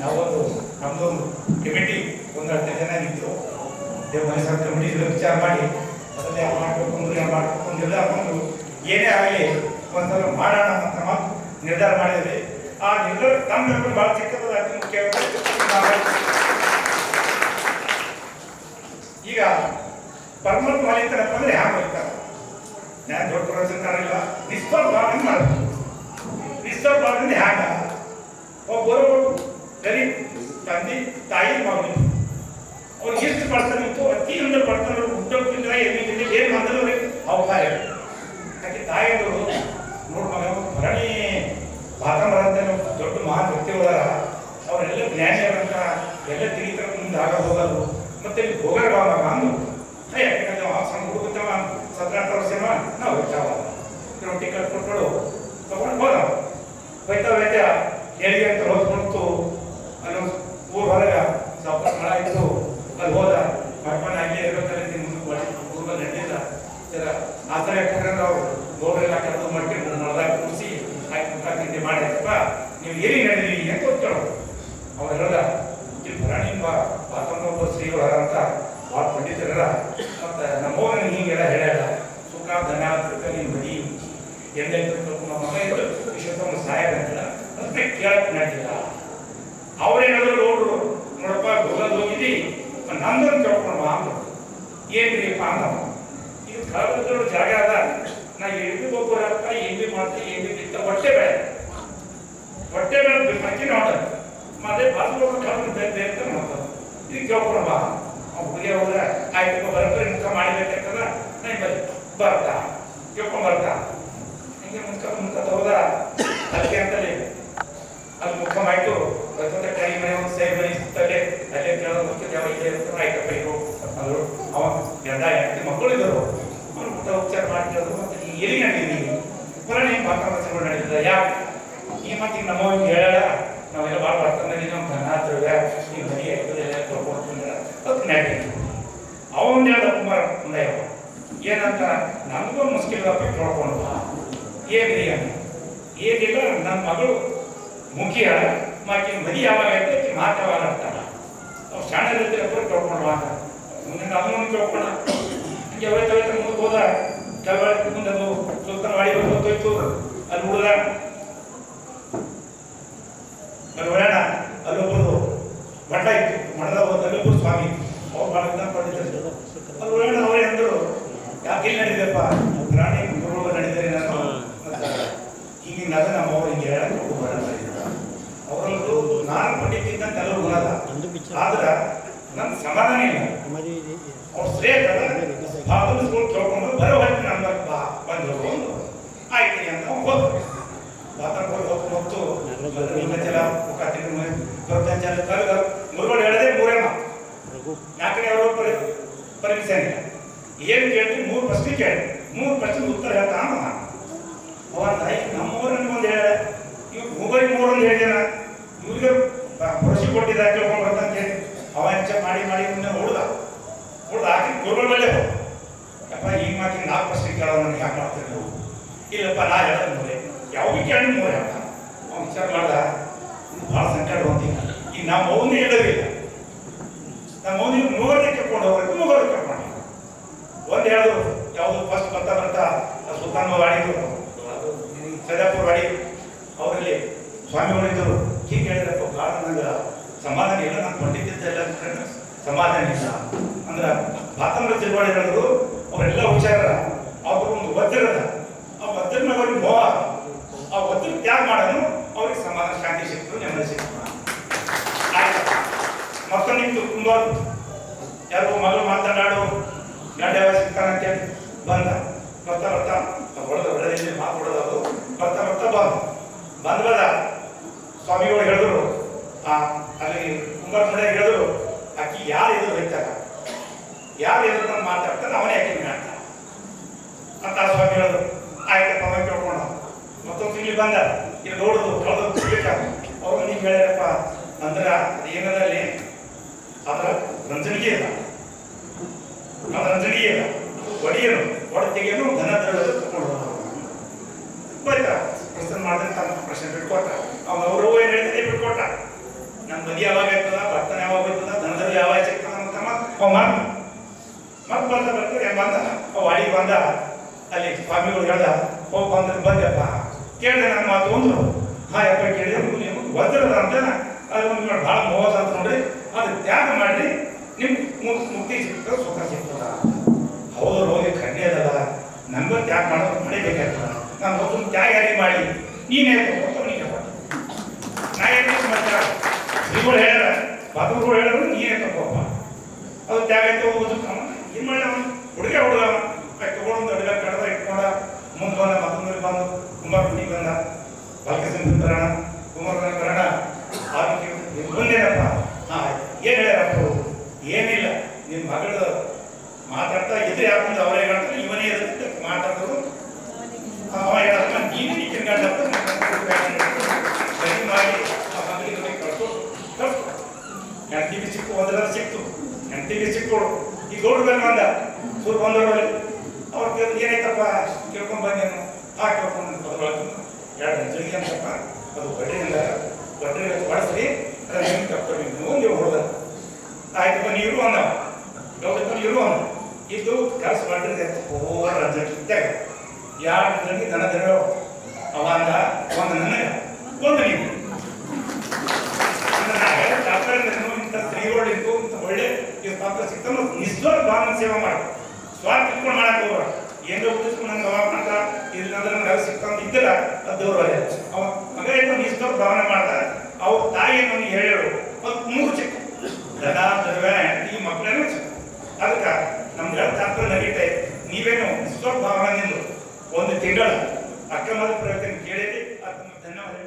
ನಾವೊಂದು ನಮ್ಮದೊಂದು ಕಮಿಟಿ ಒಂದು 15 ಜನ ನಿಂತು ದೇವಸ್ಥಾನ ಕಮಿಟಿ ವಿಚಾರ ಮಾಡಿ ಅದರಲ್ಲಿ ಯಾವ ಮಾಡಬೇಕು ಅಂದ್ರೆ ಯಾವ ಮಾಡಬೇಕು ನಿರ್ಧಾರ ಬಂದು ಏನೇ ಆಗಲಿ ಒಂದ್ಸಲ ಮಾಡೋಣ ಅಂತ ಮಾತು ನಿರ್ಧಾರ ಮಾಡಿದ್ವಿ. ಆ ನಿರ್ಧಾರ ತಮ್ಮ ಭಾಳ ಚಿಕ್ಕದು ಅತಿ ಮುಖ್ಯವಾಗಿ ಈಗ ಪರ್ಮನೆಂಟ್ ಮಾಲೀಕರಪ್ಪ ಅಂದ್ರೆ ಹ್ಯಾಂಗ ಹೋಗ್ತಾರೆ ನಾನು ದೊಡ್ಡ ಪ್ರವಚನಕಾರ ಇಲ್ಲ ನಿಸ್ಪರ್ ಭಾವನೆ ಮಾಡಬೇಕು. ನಿಸ್ಪರ್ ಭಾವನೆ ಹ್ಯಾಂಗ ಒಬ್ಬರು ಗರಿ ತಂದೆ ತಾಯಿ ಮಗು ಅವ್ರಿಗೆ ಎಷ್ಟು ಬಡ್ತಾನೆ ಇತ್ತು ಅತಿಯಿಂದ ಬಡ್ತಾನೆ ಉದ್ದಕ್ಕಿಂದ ಏನು ಮಾಡಿದ್ರು ಅವ್ರಿಗೆ ಅವಕಾಶ ಯಾಕೆ ತಾಯಿಯವರು ನೋಡ್ ಮಗ ಭರಣಿ ಭಾಗಂಬರ ಅಂತ ದೊಡ್ಡ ಮಹಾನ್ ವ್ಯಕ್ತಿಗಳಾರ ಅವರೆಲ್ಲ ಜ್ಞಾನಿಯರಂತ ಎಲ್ಲ ತಿಳಿತರ ಮುಂದೆ ಆಗ ಹೋಗಲು ಮತ್ತೆ ಇಲ್ಲಿ ಹೋಗರ ಮಗ ಅಂದು ಯಾಕಂದ್ರೆ ಸಣ್ಣ ಹುಡುಗುತ್ತವ 17-18 ವರ್ಷ ನಾವು ಹೋಗ್ತಾವ ಟಿಕೆಟ್ ಕೊಟ್ಗಳು ತಗೊಂಡು ಹೋದ ಹೋಯ್ತಾ ಏಳಿಗೆ ಅಂತ ಹೋಗ್ಬಿಡ್ತು ಅಲ್ಲಿ ಊರ್ ಹೊರಗ ಸ್ವಲ್ಪ ಮಳ ಇತ್ತು ಅಲ್ಲಿ ಹೋದ ಮಾಡ್ಕೊಂಡು ಅಲ್ಲೇ ಇರ್ಬೇಕಾದ್ರೆ ಊರಲ್ಲಿ ನಡೆದಿಲ್ಲ ಆತರ ಯಾಕಂದ್ರೆ ನಾವು ಗೋರೆಲ್ಲ ಕರೆದು ಮಟ್ಟಿ ಮಳದಾಗ ಕೂರಿಸಿ ಆಯ್ತು ಮುಖ ತಿಂಡಿ ಮಾಡಿದಪ್ಪ ನೀವು ಏರಿ ನಡೆದಿರಿ ಅಂತ ಗೊತ್ತೇಳು ಅವ್ರು ಹೇಳದ ಇಲ್ಲಿ ಭರಣಿ ಭಾಗಂಬ ಶ್ರೀಗಳು ಅಂತ ಭಾಳ ಪಂಡಿತರ ಮತ್ತೆ ನಮ್ಮವ್ರನ್ನ ಹೀಗೆಲ್ಲ ಹೇಳ್ಯಾಳ ಸುಖ ಧನ ತೃಕ ನೀನು ಬಡಿ ಎಲ್ಲೆಂದು ನಮ್ಮ ಮಗ ಇದ್ದು ವಿಶ್ವತಮ್ಮ ಸಹಾಯ ಅಂತಲ್ಲ ಅದಕ್ಕೆ ಕೇಳಕ್ ನಡೀಲ್ಲ ಅವ್ರೇನಾದ್ರು ನೋಡ್ರು ನೋಡಪ್ಪ ಹೋಗಲ್ ಹೋಗಿದ್ದಿ ನಂದೊಂದು ಕೇಳ್ಕೊಂಡು ಬಾ ಅಂದ್ರು ಏನ್ರಿಪ್ಪ ಅಂದವ ಇದು ಕಳೆದ ಜಾಗ ಅದ ನಾ ಎಣ್ಣೆ ಗೊಬ್ಬರ ಹಾಕ ಎಣ್ಣೆ ಮಾಡ್ತೀನಿ ಎಣ್ಣೆ ಬಿತ್ತ ಹೊಟ್ಟೆ ಬೆಳೆ ಮಕ್ಕಿ ನೋಡ ಮತ್ತೆ ಬಾಜು ಕಳೆದು ಬೇರೆ ಮಾಡ್ತಾರೆ ಇದು ಕೇಳ್ಕೊಂಡು ಬಾ ಹುಡುಗಿ ಹೋದ್ರೆ ಆಯ್ತು ಬರೋಬ್ಬರಿ ಮುಖ ಮಾಡಿಬೇಕಂತದ ನಾ ಬರೀ ಬರ್ತಾ ಕೇಳ್ಕೊಂಡು ಬರ್ತಾ ಹಿಂಗೆ ಮುಖ ಹೋದ ಅದಕ್ಕೆ ಅಂತಲೇ ಅಲ್ಲಿ ಮುಖ ಆಯ್ತು ಕೈ ಮನೆ ಒಂದು ಸೈ ಮನೆ ಸುತ್ತಲೇ ಅಲ್ಲೇ ಕೇಳೋದು ಮುಖ್ಯ ಆಯ್ತಪ್ಪ ಇದು ಅಂದ್ರು ಅವ ಗಂಡ ಹೆಂಡತಿ ಮಕ್ಕಳು ಇದ್ದರು ಅವ್ರು ಊಟ ಉಪಚಾರ ಮಾಡಿದ್ರು ಮತ್ತೆ ನೀ ಎಲ್ಲಿ ನಡೀನಿ ಪುರಾಣ ಹಿಂಗೆ ಭಾಗವಚನಗಳು ನಡೀತದ ಯಾಕೆ ಈ ಮತ್ತೆ ಈಗ ನಮ್ಮ ಹೇಳ ನಾವೆಲ್ಲ ಭಾಳ ಬರ್ತಂದ್ರೆ ನಮ್ಮ ಧನ ದ್ರವ್ಯ ಈ ಮನೆ ಎಲ್ಲ ತೊಳ್ಕೊಂಡ್ರೆ ಅದಕ್ಕೆ ನಡಿ ಅವನ್ ಹೇಳ್ದ ಕುಮಾರ ಮುಂದೆಯವ ಏನಂತ ನಮಗೂ ಮುಸ್ಕಿಲ್ದಪ್ಪ ತೊಳ್ಕೊಂಡು ಏನ್ರಿ ಏನಿಲ್ಲ ನನ್ನ ಮಗಳು ಮುಖಿಯ ಮಾಕಿ ಮದಿ ಯಾವಾಗ ಐತೆ ಮಾತು ಯಾವಾಗ ಆಡ್ತಾರ ಅವ್ರು ಶಾಣರಿರ್ತೀರಪ್ಪ ತೊಳ್ಕೊಂಡು ಅಂತ ಮುಂದೆ ನಮ್ಮನ್ನು ತೊಳ್ಕೊಂಡ ಹಿಂಗೆ ಹೋಯ್ತು ಮುಂದೆ ಹೋದ ಕೆಲವಳಿಗೆ ಮುಂದೆ ಅದು ಸುಲ್ತಾನ ವಾಡಿ ಹೋಯ್ತು ಅಲ್ಲಿ ಹುಡುಗ ಅಲ್ಲಿ ಹೊರಣ ಅಲ್ಲೊಬ್ಬರು ಮಠ ಇತ್ತು ಮಠದ ಅಲ್ಲೊಬ್ಬರು ಸ್ವಾಮಿ ಅವ್ರು ಭಾಳ ಪಂಡಿತರು ಅಲ್ಲಿ ಹೊರಣ ಅವರೇ ಅಂದರು ಯಾಕೆ ಇಲ್ಲಿ ನಡೀದಪ್ಪ ರಾಣಿ ಗುರುಗಳು ನಡೀತಾರೆ ನಾನು ಹೀಗೆ ನಗ ನಮ್ಮವ್ರು ಹಿಂಗೆ ಹೇಳಕ್ಕೆ ಹೋಗಬಾರ ಅವರಲ್ಲೂ ನಾನು ಪಂಡಿತಿದ್ದ ಕೆಲವರು ಗುಣದ ಆದ್ರೆ ನನ್ನ ಸಮಾಧಾನ ಇಲ್ಲ ಅವ್ರು ಶ್ರೇಷ್ಠ ಭಾಗವಹಿಸ್ಕೊಂಡು ಕೇಳ್ಕೊಂಡು ಬರೋ ಹೊರಗೆ ನನ್ನ ಬಂದು ಆಯ್ತು ಅಂತ ಹೋದ್ರು ಮಾತಾಡ್ಕೊಂಡು ಹೋಗಿ ಮತ್ತು ನಿಮ್ಮಂತೆಲ್ಲ ಮುಖ ತಿಂಗಳು ಮುರುಗಳು ಹೇಳದೆ ಮೂರೇ ಮಾತು ಯಾಕಂದ್ರೆ ಅವರು ಪರ್ಮಿಷನ್ ಇಲ್ಲ ಏನು ಕೇಳಿದ್ರಿ 3 ಪ್ರಶ್ನೆ ಕೇಳಿ 3 ಪ್ರಶ್ನೆ ಉತ್ತರ ಹೇಳ್ತಾ ನಾನು ಅವ ತಾಯಿ ನಮ್ಮೂರನ್ನು ಒಂದು ಹೇಳ ಇವ್ ಮೂವರಿಗೆ 3 ಒಂದು ಹೇಳಿದೇನ ಇವ್ರಿಗೆ ಪುರುಷಿ ಕೊಟ್ಟಿದ್ದ ಕೇಳ್ಕೊಂಡು ಬರ್ತಂತ ಹೇಳಿ ಅವ ಹೆಚ್ಚ ಮಾಡಿ ಮುಂದೆ ಹುಡ್ದ ಹಾಕಿ ಗುರುಗಳ ಮೇಲೆ ಹೋಗ ಯಪ್ಪ ಈಗ ಮಾತಿ 4 ಪ್ರಶ್ನೆ ಕೇಳೋ ನನಗೆ ಯಾಕೆ ಮಾಡ್ತೀರಿ ನೀವು ಇಲ್ಲಪ್ಪ ನಾ ಹೇಳೋದು ಮೂರೇ ಯಾವ ಕೇಳಿ 3 ಹೇಳ್ತಾನ ಅವ್ನು ವಿಚಾರ ಮಾಡ್ದ ಭಾಳ ಸಂಕಟ ಬಂತೀಗ ಈಗ ನಮ್ಮ ಮೌನ ಹೇಳೋದಿಲ್ಲ ನಮ್ಮ ಮೌನಿಗೆ ಮೂವರೇ ಕೇಳ್ಕೊಂಡು ಹೋಗ್ಬೇಕು ಮೂವರು ಕೇಳ್ಕೊಂಡು ಒಂದು ಹೇಳಿದ್ರು ಯಾವುದು ಫಸ್ಟ್ ಬರ್ತಾ ಸುಲ್ತಾನ್ ವಾಡಿದ್ರು ಸದಾಪುರ ವಾಡಿ ಅವರಲ್ಲಿ ಸ್ವಾಮಿಗಳಿದ್ದರು ಹೀಗೆ ಹೇಳಿದ್ರಪ್ಪ ಭಾಳ ನನಗೆ ಸಮಾಧಾನ ಇಲ್ಲ ನಾನು ಪಂಡಿತಿದ್ದೆಲ್ಲ ಸಮಾಧಾನ ಇಲ್ಲ ಅಂದ್ರೆ ಭಾತಂಬರ ತಿರುವಾಡಿ ಹೇಳಿದ್ರು ಅವರೆಲ್ಲ ಹುಷಾರ ಅವ್ರು ಒಂದು ವಜ್ರದ ಆ ವಜ್ರದ ಅವ್ರಿಗೆ ಮೋಹ ಆ ವಜ್ರ ತ್ಯಾಗ ಮಾಡೋನು ಅವ್ರಿಗೆ ಸಮಾಧಾನ ಶಾಂತಿ ಸಿಕ್ತು ನೆಮ್ಮದಿ ಸಿಕ್ತು ಮತ್ತೊಂದಿತ್ತು ತುಂಬ ಯಾರು ಮಗಳು ಮಾತನಾಡು ಗಂಡ ಯಾವ ಸಿಗ್ತಾನ ಅಂತೇಳಿ ಬಂದ ಬರ್ತಾ ಹೊಡೆದ ಹೊಡೆದಲ್ಲಿ ಮಾತು ಹೊಡೆದದು ಬರ್ತಾ ಬಂದ ಸ್ವಾಮಿಗಳು ಹೇಳಿದ್ರು ಅಲ್ಲಿ ಕುಂಬಾರ ಮನೆ ಹೇಳಿದ್ರು ಆಕಿ ಯಾರು ಎದುರು ಹೋಯ್ತಾರ ಯಾರು ಎದುರು ಮಾತಾಡ್ತಾನೆ ಅವನೇ ಆಕಿ ಮಾಡ್ತಾನೆ ಅಂತ ಆ ಸ್ವಾಮಿ ಹೇಳಿದ್ರು ಆಯ್ತಪ್ಪ ಅವ ಕೇಳ್ಕೊಂಡ ಮತ್ತೊಂದು ತಿಂಗಳು ಬಂದ ಇಲ್ಲಿ ನೋಡುದು ಕಳೆದ ಅವ್ರು ನೀವು ಹೇಳ್ಯಾರಪ್ಪ ಅಂದ್ರೆ ಅದು ಏನದಲ್ಲಿ ಅದರ ರಂಜನಿಗೆ ಇಲ್ಲ ಅದನ್ನು ತಿಳಿಯಲ್ಲ ಒಡೆಯನು ಒಡತೆಗೆನು ಧನ ದ್ರವ್ಯದ ತಗೊಂಡು ಹೋಯ್ತಾ ಪ್ರಶ್ನೆ ಮಾಡಿದ್ರೆ ತಮ್ಮ ಪ್ರಶ್ನೆ ಬಿಟ್ಕೊಟ್ಟ ಅವರು ಏನು ಹೇಳಿದ್ರೆ ಬಿಟ್ಕೊಟ್ಟ ನಮ್ಮ ಮದಿ ಯಾವಾಗ ಆಯ್ತದ ಬರ್ತನೆ ಯಾವಾಗ ಹೋಯ್ತದ ಧನದಲ್ಲಿ ಯಾವಾಗ ಸಿಗ್ತದ ಅಂತ ಅವ ಮತ್ತೆ ಬರ್ತಾರೆ ಬಂದ ಅವ ಅಡಿಗೆ ಬಂದ ಅಲ್ಲಿ ಸ್ವಾಮಿಗಳು ಹೇಳ್ದ ಹೋಗಿ ಬಂದ್ರೆ ಬಂದೆಪ್ಪ ಕೇಳಿದೆ ನನ್ನ ಮಾತು ಅಂದ್ರು ಹಾ ಯಪ್ಪ ಕೇಳಿದೆ ನೀವು ವಜ್ರದ ಅಂತ ಅದು ಒಂದು ಭಾಳ ಮೋಸ ಅಂತ ನೋಡ್ರಿ ಅದು ತ್ಯಾಗ ಮಾಡ್ರಿ ನಿಮ್ಗೆ ಮುಕ್ತಿ ಸಿಗ್ತದೆ ಸುಖ ಸಿಗ್ತದ ಹೌದು ಹೋಗಿ ಕಣ್ಣೆ ಅದಲ್ಲ ನಮ್ಗೆ ತ್ಯಾಗ ಮಾಡೋದು ಮಾಡಬೇಕಾಗ್ತದ ನಾನು ಮೊದಲು ತ್ಯಾಗ ಯಾರಿಗೆ ಮಾಡಿ ನೀನೇ ನೀನೇ ನಾ ಏನು ಮಾಡ್ತಾರ ಶ್ರೀಗಳು ಹೇಳ್ಯಾರ ಬದುಕರು ಹೇಳಿದ್ರು ನೀನೇ ತಗೋಪ್ಪ ಅದು ತ್ಯಾಗ ಐತೆ ಹೋಗೋದು ಏನು ಮಾಡಿ ಹುಡುಗ ತಗೊಂಡು ಅಡುಗೆ ಕಡದ ಇಟ್ಕೊಂಡ ಮುಂದೆ ಬಂದ ಮತ್ತೊಂದು ಬಂದು ಕುಮಾರ್ ಮನೆಗೆ ಬಂದ ಬಾಲಕೃಷ್ಣ ಬರೋಣ ಕುಮಾರ್ ಮನೆಗೆ ಬರೋಣ ಬಂದೇನಪ್ಪ ಹಾಂ ಏನು ಹೇಳ್ಯಾರಪ್ಪ ಏನಿಲ್ಲ ನಿಮ್ಮ ಮಗಳು ಮಾತಾಡ್ತಾ ಇದು ಯಾಕಂದ್ರೆ ಅವರೇ ಹೇಳ್ತಾರೆ ಇವನೇ ಇರುತ್ತೆ ಮಾತಾಡೋದು ಅವ ಹೇಳಪ್ಪ ನೀನು ಈಗಿನ ಗಂಟಪ್ಪ ಸರಿ ಮಾಡಿ ಆ ಮಗಳಿಗೆ ಕಳ್ಸು ಹೆಂಡತಿಗೆ ಸಿಕ್ಕು ಒಂದರ ಸಿಕ್ತು ಹೆಂಡತಿಗೆ ಸಿಕ್ಕೋಡು ಈ ಗೌಡ್ರ ಮೇಲೆ ಬಂದ ಸೂರು ಬಂದವರಲ್ಲಿ ಅವ್ರು ಏನಾಯ್ತಪ್ಪ ಕೇಳ್ಕೊಂಡ್ ಬಂದೇನು ಆ ಕೇಳ್ಕೊಂಡು ಬದಲಾಗಿ 2 ಗಂಟೆಗೆ ಅಂತಪ್ಪ ಅದು ಬಡ್ಡಿಯಿಂದ ಬಳಸ್ರಿ ಅದನ್ನು ತಪ್ಪಿರಿ ನೀವು ಹೊಡೆದ ಆಯ್ತಪ್ಪ ನೀರು ಅಂದ ಗೌಡಪ್ಪ ನೀರು ಅಂದ ಇದು ಕೆಲಸ ಮಾಡಿದ್ರೆ ಓವರ ಇದ್ದಾಗ 2 ಗಂಟೆಗೆ ದನ ದರ ಅವ ಅಂದ ಒಂದು ನನಗೆ ಒಂದು ನೀವು ಇಂಥ ಸ್ತ್ರೀಗಳು ಇಂಥ ಒಳ್ಳೆ ಪಾತ್ರ ಸಿಕ್ತ ನಿಸ್ವಾರ್ಥ ಭಾವನೆ ಸೇವೆ ಮಾಡ ಸ್ವಾರ್ಥ ಇಟ್ಕೊಂಡು ಮಾಡಕ್ ಹೋಗ್ರ ಏನೋ ಉಳಿಸ್ಕೊಂಡು ನಂಗೆ ಅವಾಗ ಮಾತ್ರ ಇಲ್ಲಂದ್ರೆ ನಂಗೆ ಅದು ಸಿಕ್ತಂತ ಇದ್ದಿಲ್ಲ ಅದು ದೇವ್ರ ಅವ ಮಗ ಏನೋ ನಿಸ್ವಾರ್ಥ ಭಾವನೆ ಮಾಡ್ದ ಅವ್ರ ತಾಯಿ ನನಗೆ ಹೇಳಿರು ಅದು 3 ಚಿಕ್ಕ ದನ ದ್ರವ್ಯ ಈ ಮಕ್ಕಳೇನೋ ಚಿಕ್ಕ ಅದಕ್ಕೆ ನಮ್ಗೆ ತಾತ್ಪರ್ಯ ನಡೀತಾ ನೀವೇನು ನಿಸ್ವಾರ್ಥ ಭಾವನೆ ಒಂದು ತಿಂಗಳ ಅಕ್ರಮದ ಪ್ರಯತ್ನ ಕೇಳಿರಿ ಅದನ್ನು ಧನ್ಯವಾದ.